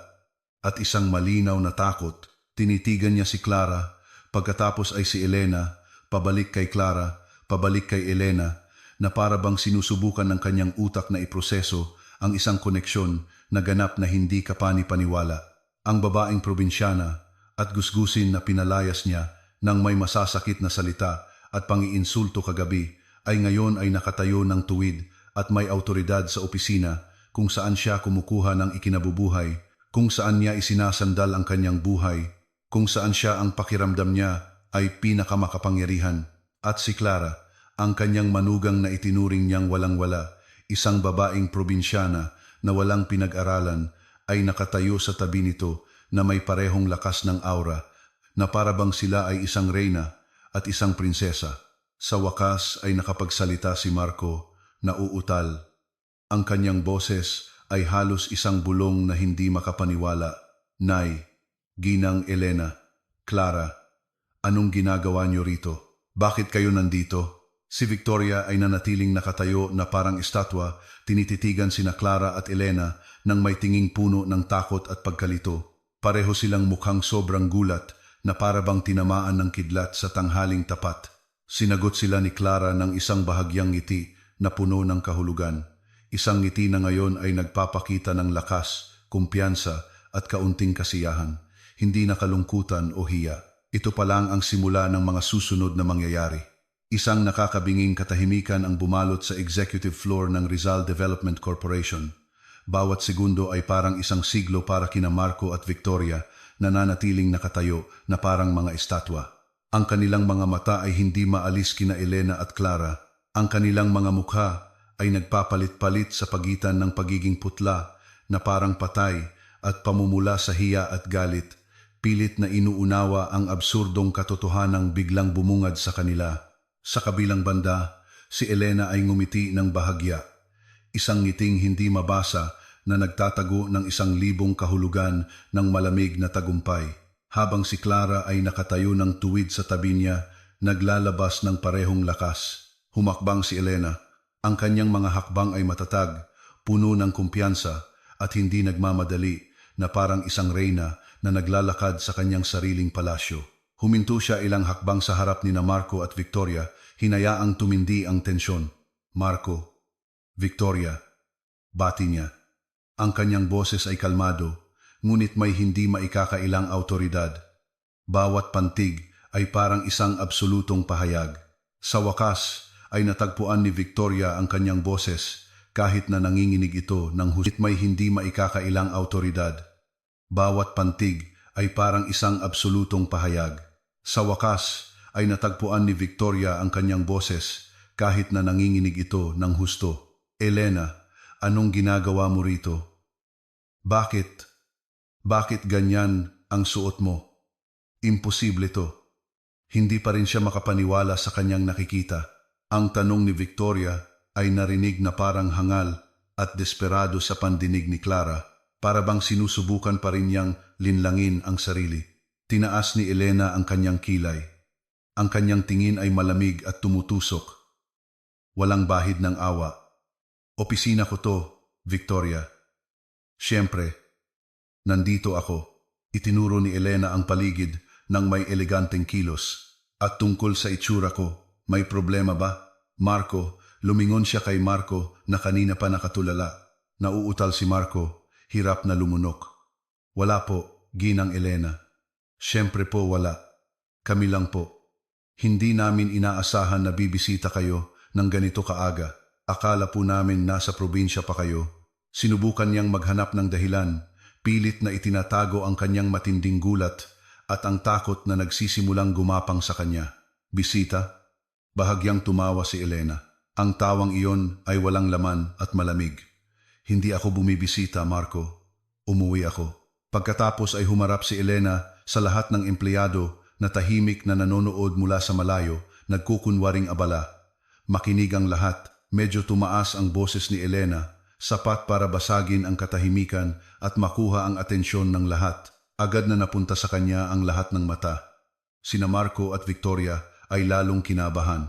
at isang malinaw na takot. Tinitigan niya si Clara, pagkatapos ay si Elena, pabalik kay Clara, pabalik kay Elena, na para bang sinusubukan ng kanyang utak na iproseso ang isang koneksyon na ganap na hindi kapani-paniwala. Ang babaeng probinsyana at gusgusin na pinalayas niya nang may masasakit na salita at pangiinsulto kagabi ay ngayon ay nakatayo ng tuwid at may autoridad sa opisina kung saan siya kumukuha ng ikinabubuhay, kung saan niya isinasandal ang kanyang buhay, kung saan siya ang pakiramdam niya ay pinakamakapangyarihan. At si Clara, ang kanyang manugang na itinuring niyang walang-wala, isang babaeng probinsyana na walang pinag-aralan, ay nakatayo sa tabi nito na may parehong lakas ng aura, na para bang sila ay isang reyna at isang prinsesa. Sa wakas ay nakapagsalita si Marco na uutal. Ang kanyang boses ay halos isang bulong na hindi makapaniwala. Nay, Ginang Elena, Clara, anong ginagawa niyo rito? Bakit kayo nandito? Si Victoria ay nanatiling nakatayo na parang estatwa, tinititigan sina Clara at Elena nang may tinging puno ng takot at pagkalito. Pareho silang mukhang sobrang gulat na para bang tinamaan ng kidlat sa tanghaling tapat. Sinagot sila ni Clara ng isang bahagyang ngiti na puno ng kahulugan. Isang ngiti na ngayon ay nagpapakita ng lakas, kumpiyansa at kaunting kasiyahan. Hindi na kalungkutan o hiya. Ito pa lang ang simula ng mga susunod na mangyayari. Isang nakakabinging katahimikan ang bumalot sa executive floor ng Rizal Development Corporation. Bawat segundo ay parang isang siglo para kina Marco at Victoria, nananatiling nakatayo na parang mga estatwa. Ang kanilang mga mata ay hindi maalis kina Elena at Clara. Ang kanilang mga mukha ay nagpapalit-palit sa pagitan ng pagiging putla na parang patay at pamumula sa hiya at galit. Pilit na inuunawa ang absurdong katotohanang biglang bumungad sa kanila. Sa kabilang banda, si Elena ay ngumiti ng bahagya. Isang ngiting hindi mabasa na nagtatago ng 1,000 kahulugan ng malamig na tagumpay. Habang si Clara ay nakatayo ng tuwid sa tabi niya, naglalabas ng parehong lakas. Humakbang si Elena, Ang kanyang mga hakbang ay matatag, puno ng kumpiyansa at hindi nagmamadali na parang isang reyna na naglalakad sa kanyang sariling palasyo. Huminto siya ilang hakbang sa harap ni na Marco at Victoria, hinayaang tumindi ang tensyon. Marco, Victoria, bati niya. Ang kanyang boses ay kalmado, ngunit may hindi maikakailang autoridad. Bawat pantig ay parang isang absolutong pahayag. Sa wakas ay natagpuan ni Victoria ang kanyang boses kahit na nanginginig ito ng husit may hindi maikakailang autoridad. Bawat pantig ay parang isang absolutong pahayag. Sa wakas ay natagpuan ni Victoria ang kanyang boses kahit na nanginginig ito ng husto. Elena, anong ginagawa mo rito? Bakit? Bakit ganyan ang suot mo? Imposible to. Hindi pa rin siya makapaniwala sa kanyang nakikita. Ang tanong ni Victoria ay narinig na parang hangal at desperado sa pandinig ni Clara, para bang sinusubukan pa rin niyang linlangin ang sarili. Tinaas ni Elena ang kanyang kilay. Ang kanyang tingin ay malamig at tumutusok. Walang bahid ng awa. Opisina ko to, Victoria. Siyempre, nandito ako. Itinuro ni Elena ang paligid ng may eleganteng kilos. At tungkol sa itsura ko, may problema ba? Marco, lumingon siya kay Marco na kanina pa nakatulala. Nauutal si Marco, hirap na lumunok. Wala po, ginang Elena. Siyempre po wala. Kami lang po. Hindi namin inaasahan na bibisita kayo ng ganito kaaga. Akala po namin nasa probinsya pa kayo. Sinubukan niyang maghanap ng dahilan. Pilit na itinatago ang kanyang matinding gulat at ang takot na nagsisimulang gumapang sa kanya. Bisita? Bahagyang tumawa si Elena. Ang tawang iyon ay walang laman at malamig. Hindi ako bumibisita, Marco. Umuwi ako. Pagkatapos ay humarap si Elena sa lahat ng empleyado na tahimik na nanonood mula sa malayo, nagkukunwaring abala. Makinig ang lahat, medyo tumaas ang boses ni Elena, sapat para basagin ang katahimikan at makuha ang atensyon ng lahat. Agad na napunta sa kanya ang lahat ng mata. Sina Marco at Victoria ay lalong kinabahan.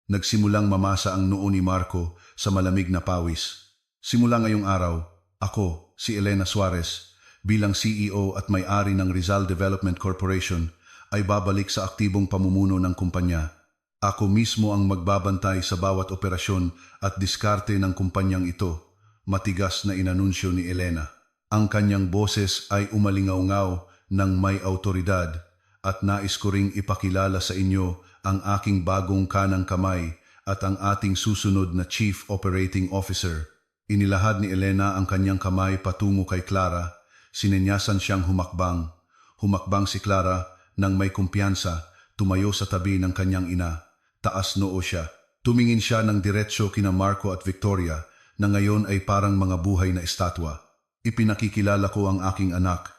Nagsimulang mamasa ang noo ni Marco sa malamig na pawis. Simula ngayong araw, ako, si Elena Suarez, bilang CEO at may-ari ng Rizal Development Corporation, ay babalik sa aktibong pamumuno ng kumpanya. Ako mismo ang magbabantay sa bawat operasyon at diskarte ng kumpanyang ito, matigas na inanunsyo ni Elena. Ang kanyang boses ay umalingaw-ngaw ng may autoridad at nais ko ring ipakilala sa inyo ang aking bagong kanang kamay at ang ating susunod na Chief Operating Officer. Inilahad ni Elena ang kanyang kamay patungo kay Clara. Sinenyasan siyang humakbang. Humakbang si Clara nang may kumpiyansa, tumayo sa tabi ng kanyang ina. Taas noo siya. Tumingin siya ng diretsyo kina Marco at Victoria na ngayon ay parang mga buhay na estatwa. Ipinakikilala ko ang aking anak,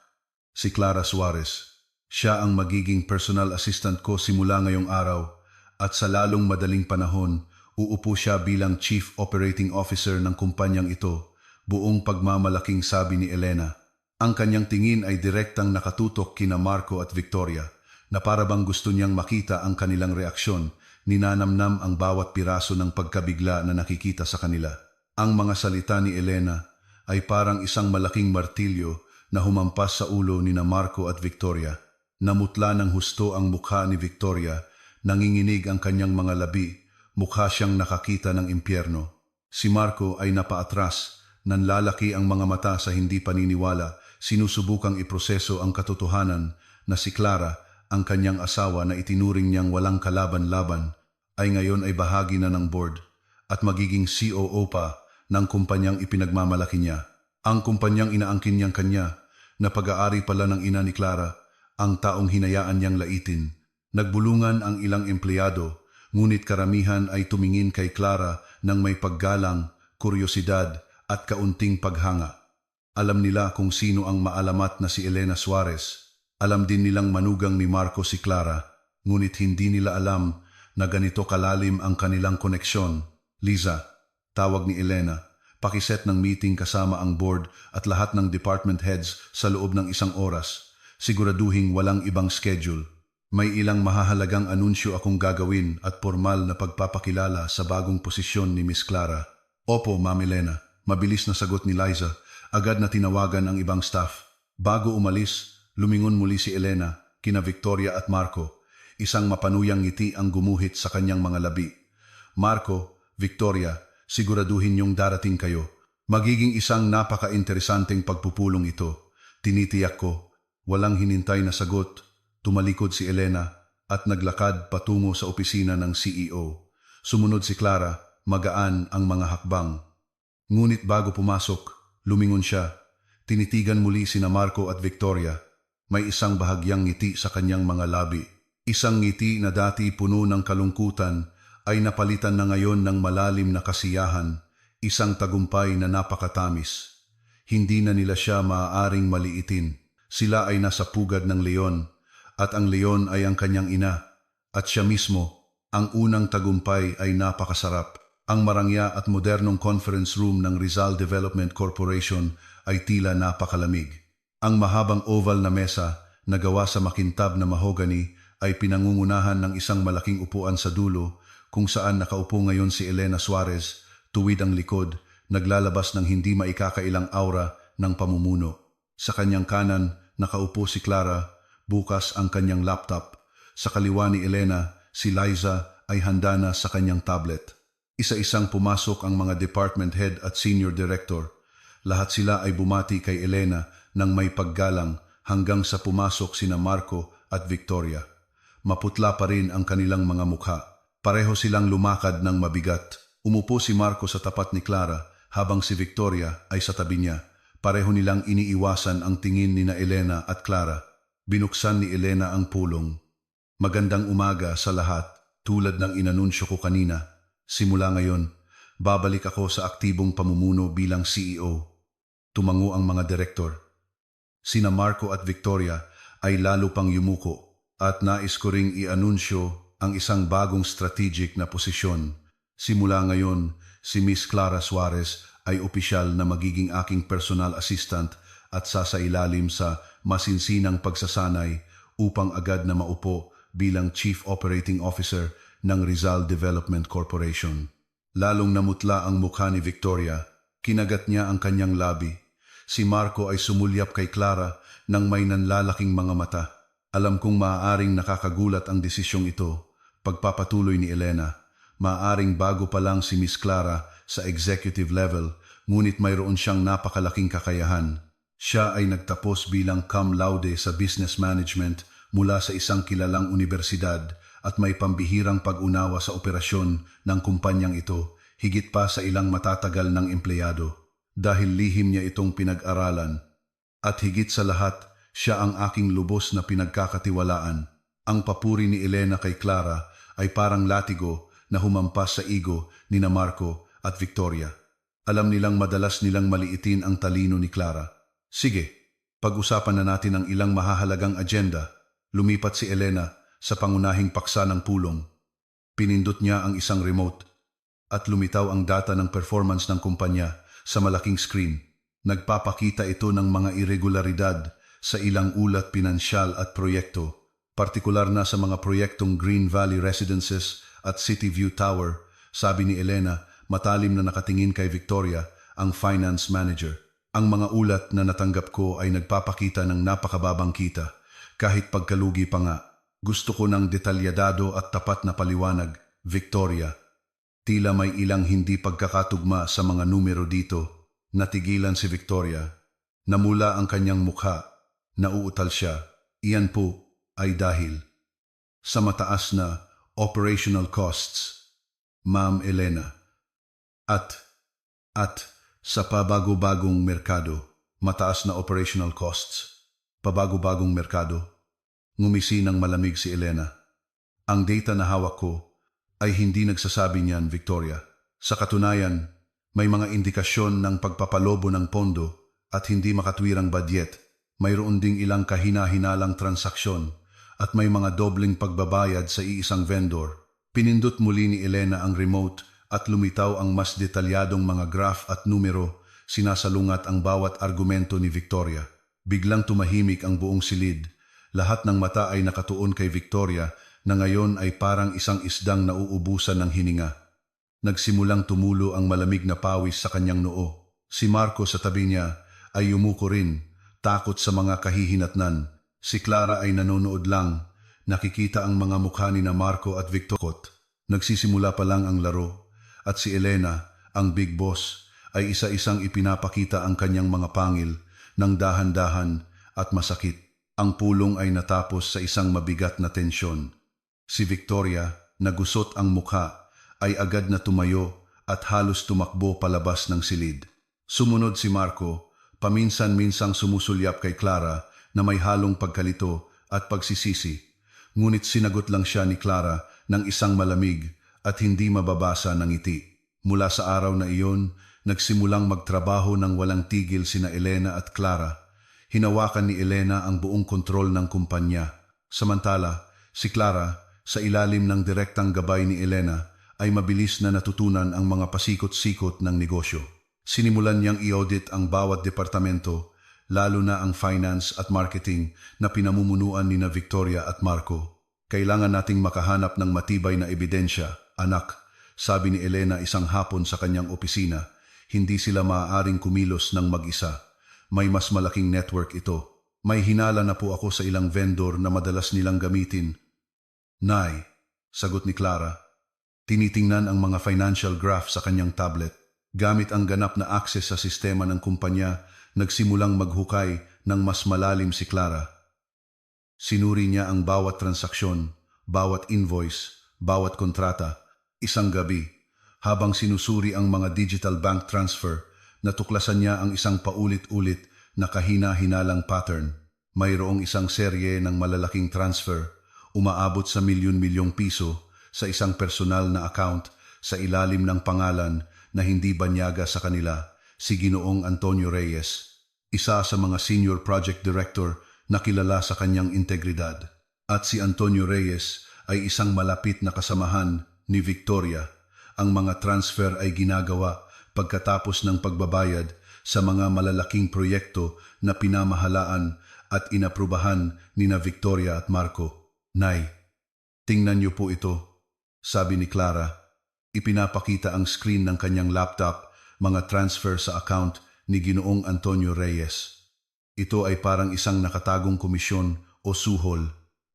si Clara Suarez. Siya ang magiging personal assistant ko simula ngayong araw at sa lalong madaling panahon, uupo siya bilang Chief Operating Officer ng kumpanyang ito, buong pagmamalaking sabi ni Elena. Ang kanyang tingin ay direktang nakatutok kina Marco at Victoria na para bang gusto niyang makita ang kanilang reaksyon, ninanamnam ang bawat piraso ng pagkabigla na nakikita sa kanila. Ang mga salita ni Elena ay parang isang malaking martilyo na humampas sa ulo ni na Marco at Victoria. Namutla ng husto ang mukha ni Victoria, nanginginig ang kanyang mga labi, mukha siyang nakakita ng impyerno. Si Marco ay napaatras, nanlalaki ang mga mata sa hindi paniniwala, sinusubukang iproseso ang katotohanan na si Clara, ang kanyang asawa na itinuring niyang walang kalaban-laban, ay ngayon ay bahagi na ng board at magiging COO pa ng kumpanyang ipinagmamalaki niya. Ang kumpanyang inaangkin niyang kanya, na pag-aari pala ng ina ni Clara, ang taong hinayaan niyang laitin. Nagbulungan ang ilang empleyado, ngunit karamihan ay tumingin kay Clara ng may paggalang, kuryosidad at kaunting paghanga. Alam nila kung sino ang maalamat na si Elena Suarez. Alam din nilang manugang ni Marco si Clara, ngunit hindi nila alam na ganito kalalim ang kanilang koneksyon. Liza, tawag ni Elena, pakiset ng meeting kasama ang board at lahat ng department heads sa loob ng 1 oras. Siguraduhing walang ibang schedule. May ilang mahahalagang anunsyo akong gagawin at formal na pagpapakilala sa bagong posisyon ni Miss Clara. Opo, Ma'am Elena. Mabilis na sagot ni Liza. Agad na tinawagan ang ibang staff. Bago umalis, lumingon muli si Elena, kina Victoria at Marco. Isang mapanuyang ngiti ang gumuhit sa kanyang mga labi. Marco, Victoria, siguraduhin niyong darating kayo. Magiging isang napaka-interesanteng pagpupulong ito. Tinitiyak ko. Walang hinintay na sagot. Tumalikod si Elena at naglakad patungo sa opisina ng CEO. Sumunod si Clara, magaan ang mga hakbang. Ngunit bago pumasok, lumingon siya. Tinitigan muli sina Marco at Victoria. May isang bahagyang ngiti sa kanyang mga labi. Isang ngiti na dati puno ng kalungkutan ay napalitan na ngayon ng malalim na kasiyahan. Isang tagumpay na napakatamis. Hindi na nila siya maaaring maliitin. Sila ay nasa pugad ng leon. At ang leon ay ang kanyang ina, at siya mismo, ang unang tagumpay ay napakasarap. Ang marangya at modernong conference room ng Rizal Development Corporation ay tila napakalamig. Ang mahabang oval na mesa na gawa sa makintab na mahogany ay pinangungunahan ng isang malaking upuan sa dulo kung saan nakaupo ngayon si Elena Suarez, tuwid ang likod, naglalabas ng hindi maikakailang aura ng pamumuno. Sa kanyang kanan, nakaupo si Clara. Bukas ang kanyang laptop. Sa kaliwa ni Elena, si Liza ay handa na sa kanyang tablet. Isa-isang pumasok ang mga department head at senior director. Lahat sila ay bumati kay Elena ng may paggalang hanggang sa pumasok sina Marco at Victoria. Maputla pa rin ang kanilang mga mukha. Pareho silang lumakad ng mabigat. Umupo si Marco sa tapat ni Clara habang si Victoria ay sa tabi niya. Pareho nilang iniiwasan ang tingin ni na Elena at Clara. Binuksan ni Elena ang pulong. Magandang umaga sa lahat, tulad ng inanunsyo ko kanina. Simula ngayon, babalik ako sa aktibong pamumuno bilang CEO. Tumango ang mga direktor. Sina Marco at Victoria ay lalo pang yumuko at nais ko ring i-anunsyo ang isang bagong strategic na posisyon. Simula ngayon, si Miss Clara Suarez ay opisyal na magiging aking personal assistant at sasailalim sa masinsinang pagsasanay upang agad na maupo bilang Chief Operating Officer ng Rizal Development Corporation. Lalong namutla ang mukha ni Victoria, kinagat niya ang kanyang labi. Si Marco ay sumulyap kay Clara ng may nanlalaking mga mata. Alam kong maaaring nakakagulat ang desisyong ito. Pagpapatuloy ni Elena, maaaring bago pa lang si Miss Clara sa executive level, ngunit mayroon siyang napakalaking kakayahan. Siya ay nagtapos bilang cum laude sa business management mula sa isang kilalang universidad at may pambihirang pag-unawa sa operasyon ng kumpanyang ito, higit pa sa ilang matatagal ng empleyado. Dahil lihim niya itong pinag-aralan. At higit sa lahat, siya ang aking lubos na pinagkakatiwalaan. Ang papuri ni Elena kay Clara ay parang latigo na humampas sa ego ni na Marco at Victoria. Alam nilang madalas nilang maliitin ang talino ni Clara. Sige, pag-usapan na natin ang ilang mahahalagang agenda. Lumipat si Elena sa pangunahing paksa ng pulong. Pinindot niya ang isang remote at lumitaw ang data ng performance ng kumpanya sa malaking screen. Nagpapakita ito ng mga irregularidad sa ilang ulat pinansyal at proyekto, partikular na sa mga proyektong Green Valley Residences at City View Tower, sabi ni Elena, matalim na nakatingin kay Victoria, ang finance manager. Ang mga ulat na natanggap ko ay nagpapakita ng napakababang kita. Kahit pagkalugi pa nga, gusto ko ng detalyadado at tapat na paliwanag, Victoria. Tila may ilang hindi pagkakatugma sa mga numero dito. Natigilan si Victoria. Namula ang kanyang mukha. Nauutal siya. Iyan po ay dahil sa mataas na operational costs, Ma'am Elena. At sa pabago-bagong merkado, mataas na operational costs, pabago-bagong merkado. Ngumisi ng malamig si Elena. Ang data na hawak ko ay hindi nagsasabi niyan, Victoria. Sa katunayan, may mga indikasyon ng pagpapalobo ng pondo at hindi makatwirang budget. Mayroon ding ilang kahina-hinalang transaksyon at may mga dobling pagbabayad sa iisang vendor. Pinindot muli ni Elena ang remote at lumitaw ang mas detalyadong mga graph at numero, sinasalungat ang bawat argumento ni Victoria. Biglang tumahimik ang buong silid. Lahat ng mata ay nakatuon kay Victoria na ngayon ay parang isang isdang nauubusan ng hininga. Nagsimulang tumulo ang malamig na pawis sa kanyang noo. Si Marco sa tabi niya ay yumuko rin, takot sa mga kahihinatnan. Si Clara ay nanonood lang, nakikita ang mga mukha ni na Marco at Victor. Nagsisimula pa lang ang laro, at si Elena, ang big boss, ay isa-isang ipinapakita ang kanyang mga pangil ng dahan-dahan at masakit. Ang pulong ay natapos sa isang mabigat na tensyon. Si Victoria, na gusot ang mukha, ay agad na tumayo at halos tumakbo palabas ng silid. Sumunod si Marco, paminsan-minsang sumusulyap kay Clara na may halong pagkalito at pagsisisi. Ngunit sinagot lang siya ni Clara ng isang malamig at hindi mababasa ng ngiti. Mula sa araw na iyon, nagsimulang magtrabaho ng walang tigil sina Elena at Clara. Hinawakan ni Elena ang buong kontrol ng kumpanya. Samantala, si Clara, sa ilalim ng direktang gabay ni Elena, ay mabilis na natutunan ang mga pasikot-sikot ng negosyo. Sinimulan niyang i-audit ang bawat departamento, lalo na ang finance at marketing na pinamumunuan ni na Victoria at Marco. Kailangan nating makahanap ng matibay na ebidensya, anak, sabi ni Elena isang hapon sa kanyang opisina. Hindi sila maaaring kumilos ng mag-isa. May mas malaking network ito. May hinala na po ako sa ilang vendor na madalas nilang gamitin. Nay, sagot ni Clara. Tinitingnan ang mga financial graph sa kanyang tablet. Gamit ang ganap na access sa sistema ng kumpanya, nagsimulang maghukay ng mas malalim si Clara. Sinuri niya ang bawat transaksyon, bawat invoice, bawat kontrata. Isang gabi, habang sinusuri ang mga digital bank transfer, natuklasan niya ang isang paulit-ulit na kahina-hinalang pattern. Mayroong isang serye ng malalaking transfer, umaabot sa milyon-milyong piso sa isang personal na account sa ilalim ng pangalan na hindi banyaga sa kanila, si Ginoong Antonio Reyes, isa sa mga senior project director na kilala sa kanyang integridad. At si Antonio Reyes ay isang malapit na kasamahan ni Victoria. Ang mga transfer ay ginagawa pagkatapos ng pagbabayad sa mga malalaking proyekto na pinamahalaan at inaprubahan ni na Victoria at Marco. Nay, tingnan niyo po ito, sabi ni Clara. Ipinapakita ang screen ng kanyang laptop, mga transfer sa account ni Ginoong Antonio Reyes. Ito ay parang isang nakatagong komisyon o suhol.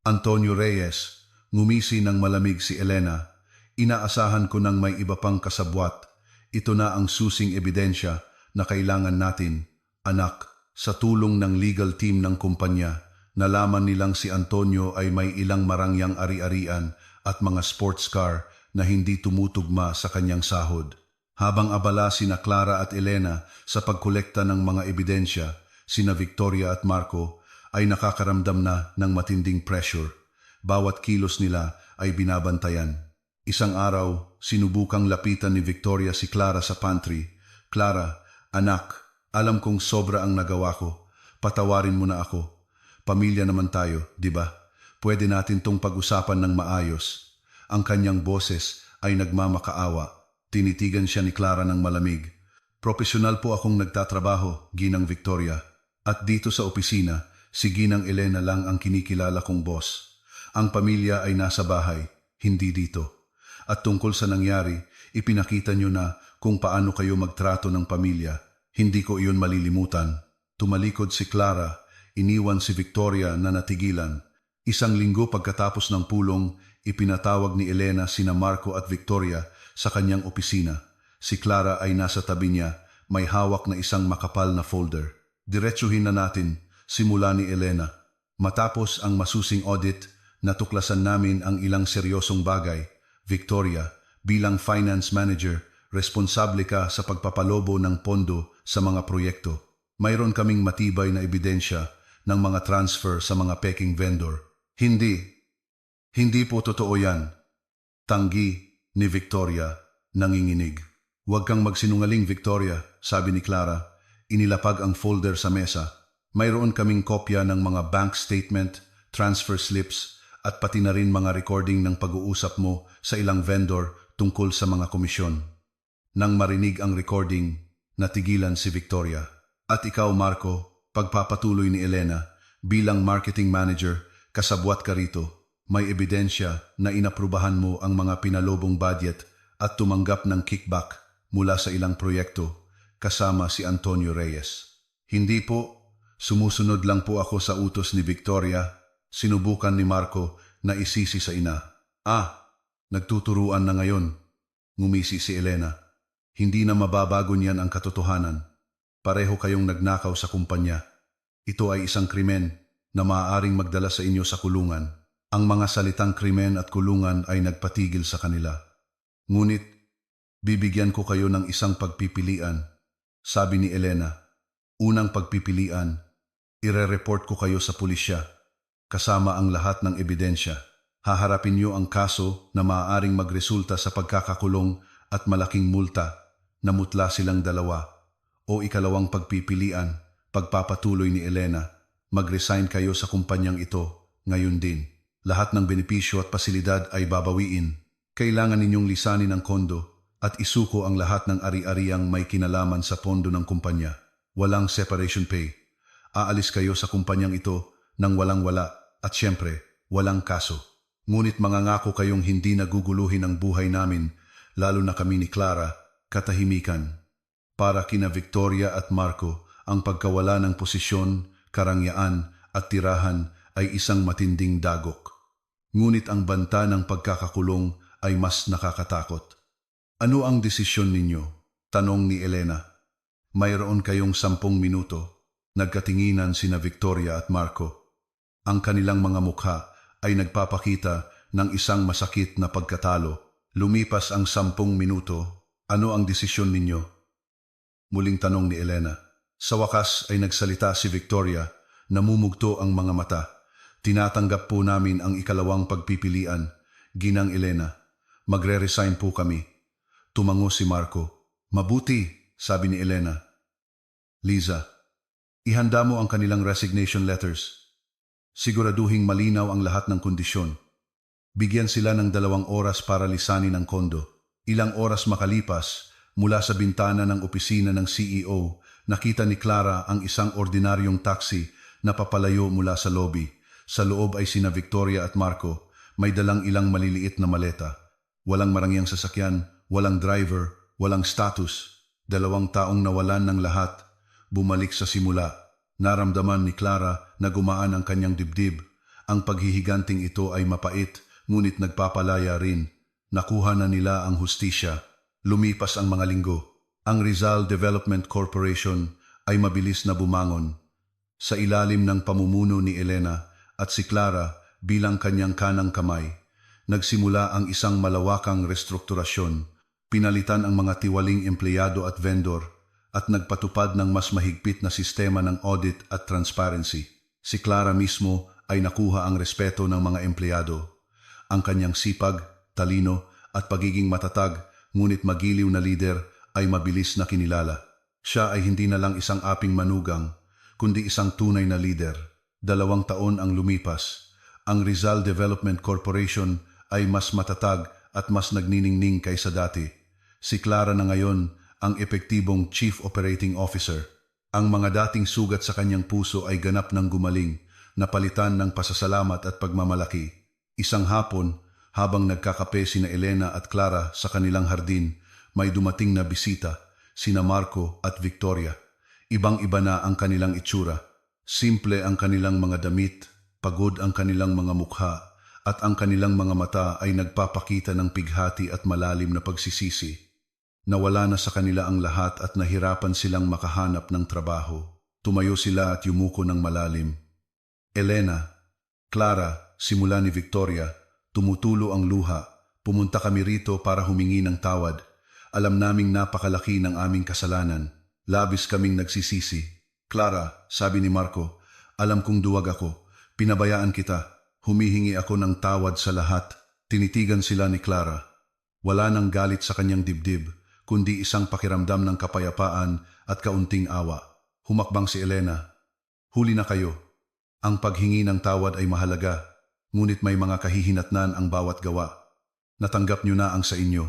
Antonio Reyes, ngumisi ng malamig si Elena. Inaasahan ko ng may iba pang kasabwat. Ito na ang susing ebidensya na kailangan natin. Anak, sa tulong ng legal team ng kumpanya, nalaman nilang si Antonio ay may ilang marangyang ari-arian at mga sports car na hindi tumutugma sa kanyang sahod. Habang abala sina Clara at Elena sa pagkolekta ng mga ebidensya, sina Victoria at Marco ay nakakaramdam na ng matinding pressure. Bawat kilos nila ay binabantayan. Isang araw, sinubukang lapitan ni Victoria si Clara sa pantry. Clara, anak, alam kong sobra ang nagawa ko. Patawarin mo na ako. Pamilya naman tayo, di ba? Pwede natin tong pag-usapan ng maayos. Ang kanyang boses ay nagmamakaawa. Tinitigan siya ni Clara ng malamig. Profesional po akong nagtatrabaho, Ginang Victoria. At dito sa opisina, si Ginang Elena lang ang kinikilala kong boss. Ang pamilya ay nasa bahay, hindi dito. At tungkol sa nangyari, ipinakita niyo na kung paano kayo magtrato ng pamilya. Hindi ko iyon malilimutan. Tumalikod si Clara, iniwan si Victoria na natigilan. Isang linggo pagkatapos ng pulong, ipinatawag ni Elena sina Marco at Victoria sa kanyang opisina. Si Clara ay nasa tabi niya, may hawak na isang makapal na folder. Diretsuhin na natin, simula ni Elena. Matapos ang masusing audit, natuklasan namin ang ilang seryosong bagay. Victoria, bilang finance manager, responsable ka sa pagpapalobo ng pondo sa mga proyekto. Mayroon kaming matibay na ebidensya ng mga transfer sa mga peking vendor. Hindi po totoo yan. Tanggi ni Victoria, nanginginig. Huwag kang magsinungaling, Victoria, sabi ni Clara. Inilapag ang folder sa mesa. Mayroon kaming kopya ng mga bank statement, transfer slips, at pati na rin mga recording ng pag-uusap mo sa ilang vendor tungkol sa mga komisyon. Nang marinig ang recording, natigilan si Victoria. At ikaw, Marco, pagpapatuloy ni Elena, Bilang marketing manager, kasabwat ka rito. May ebidensya na inaprubahan mo ang mga pinalobong budget at tumanggap ng kickback mula sa ilang proyekto kasama si Antonio Reyes. Hindi po, sumusunod lang po ako sa utos ni Victoria. Sinubukan ni Marco na isisi sa ina. Nagtuturuan na ngayon. Ngumisi si Elena. Hindi na mababago niyan ang katotohanan. Pareho kayong nagnakaw sa kumpanya. Ito ay isang krimen na maaaring magdala sa inyo sa kulungan. Ang mga salitang krimen at kulungan ay nagpatigil sa kanila. Ngunit, bibigyan ko kayo ng isang pagpipilian, sabi ni Elena. Unang pagpipilian, ire-report ko kayo sa pulisya, kasama ang lahat ng ebidensya. Haharapin niyo ang kaso na maaaring magresulta sa pagkakakulong at malaking multa na mutla silang dalawa. O ikalawang pagpipilian, pagpapatuloy ni Elena, mag-resign kayo sa kumpanyang ito ngayon din. Lahat ng benepisyo at pasilidad ay babawiin. Kailangan ninyong lisanin ang kondo at isuko ang lahat ng ari-ariang may kinalaman sa pondo ng kumpanya. Walang separation pay. Aalis kayo sa kumpanyang ito nang walang-wala at syempre, walang kaso. Ngunit mangangako kayong hindi naguguluhin ang buhay namin, lalo na kami ni Clara, katahimikan. Para kina Victoria at Marco, ang pagkawala ng posisyon, karangyaan at tirahan ay isang matinding dagok. Ngunit ang banta ng pagkakakulong ay mas nakakatakot. Ano ang desisyon ninyo? Tanong ni Elena. Mayroon kayong 10 minuto. Nagkatinginan sina Victoria at Marco. Ang kanilang mga mukha ay nagpapakita ng isang masakit na pagkatalo. Lumipas ang 10 minuto. Ano ang desisyon ninyo? Muling tanong ni Elena. Sa wakas ay nagsalita si Victoria, namumugto ang mga mata. Tinatanggap po namin ang ikalawang pagpipilian, Ginang Elena. Magre-resign po kami. Tumango si Marco. Mabuti, sabi ni Elena. Liza, ihanda mo ang kanilang resignation letters. Siguraduhing malinaw ang lahat ng kondisyon. Bigyan sila ng 2 oras para lisanin ang kondo. Ilang oras makalipas, mula sa bintana ng opisina ng CEO, nakita ni Clara ang isang ordinaryong taxi na papalayo mula sa lobby. Sa loob ay sina Victoria at Marco, may dalang ilang maliliit na maleta. Walang marangyang sasakyan, walang driver, walang status. 2 taong nawalan ng lahat. Bumalik sa simula. Naramdaman ni Clara na gumaan ang kanyang dibdib. Ang paghihiganting ito ay mapait, ngunit nagpapalaya rin. Nakuha na nila ang hustisya. Lumipas ang mga linggo. Ang Rizal Development Corporation ay mabilis na bumangon. Sa ilalim ng pamumuno ni Elena at si Clara bilang kanyang kanang kamay, nagsimula ang isang malawakang restrukturasyon. Pinalitan ang mga tiwaling empleyado at vendor at nagpatupad ng mas mahigpit na sistema ng audit at transparency. Si Clara mismo ay nakuha ang respeto ng mga empleyado. Ang kanyang sipag, talino at pagiging matatag ngunit magiliw na lider ay mabilis na kinilala. Siya ay hindi na lang isang aping manugang, kundi isang tunay na lider. 2 taon ang lumipas. Ang Rizal Development Corporation ay mas matatag at mas nagniningning kaysa dati. Si Clara na ngayon ang epektibong Chief Operating Officer. Ang mga dating sugat sa kanyang puso ay ganap ng gumaling, napalitan ng pasasalamat at pagmamalaki. Isang hapon, habang nagkakape sina Elena at Clara sa kanilang hardin, may dumating na bisita, sina Marco at Victoria. Ibang-iba na ang kanilang itsura. Simple ang kanilang mga damit, pagod ang kanilang mga mukha, at ang kanilang mga mata ay nagpapakita ng pighati at malalim na pagsisisi. Nawala na sa kanila ang lahat at nahirapan silang makahanap ng trabaho. Tumayo sila at yumuko ng malalim. Elena, Clara, simula ni Victoria, tumutulo ang luha. Pumunta kami rito para humingi ng tawad. Alam naming napakalaki ng aming kasalanan. Labis kaming nagsisisi. Clara, sabi ni Marco, alam kong duwag ako. Pinabayaan kita. Humihingi ako ng tawad sa lahat. Tinitigan sila ni Clara. Wala nang galit sa kanyang dibdib, kundi isang pakiramdam ng kapayapaan at kaunting awa. Humakbang si Elena. Huli na kayo. Ang paghingi ng tawad ay mahalaga, ngunit may mga kahihinatnan ang bawat gawa. Natanggap niyo na ang sa inyo.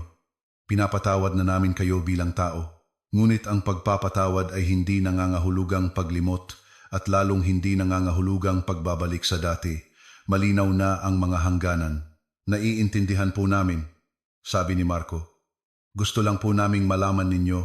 Pinapatawad na namin kayo bilang tao. Ngunit ang pagpapatawad ay hindi nangangahulugang paglimot at lalong hindi nangangahulugang pagbabalik sa dati. Malinaw na ang mga hangganan. Naiintindihan po namin, sabi ni Marco. Gusto lang po naming malaman ninyo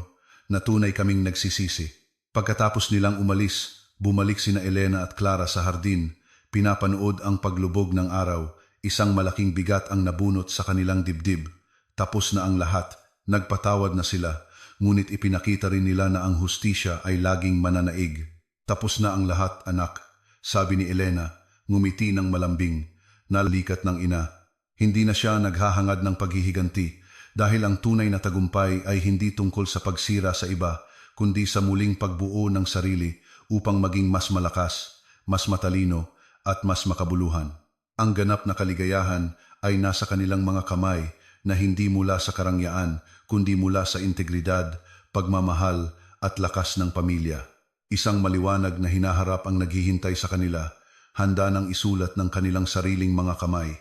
na tunay kaming nagsisisi. Pagkatapos nilang umalis, bumalik sina Elena at Clara sa hardin. Pinapanood ang paglubog ng araw. Isang malaking bigat ang nabunot sa kanilang dibdib. Tapos na ang lahat. Nagpatawad na sila. Ngunit ipinakita rin nila na ang hustisya ay laging mananaig. Tapos na ang lahat, anak, sabi ni Elena, ngumiti ng malambing. Nalikat ng ina. Hindi na siya naghahangad ng paghihiganti dahil ang tunay na tagumpay ay hindi tungkol sa pagsira sa iba, kundi sa muling pagbuo ng sarili upang maging mas malakas, mas matalino, at mas makabuluhan. Ang ganap na kaligayahan ay nasa kanilang mga kamay na hindi mula sa karangyaan, kundi mula sa integridad, pagmamahal at lakas ng pamilya. Isang maliwanag na hinaharap ang naghihintay sa kanila, handa nang isulat ng kanilang sariling mga kamay.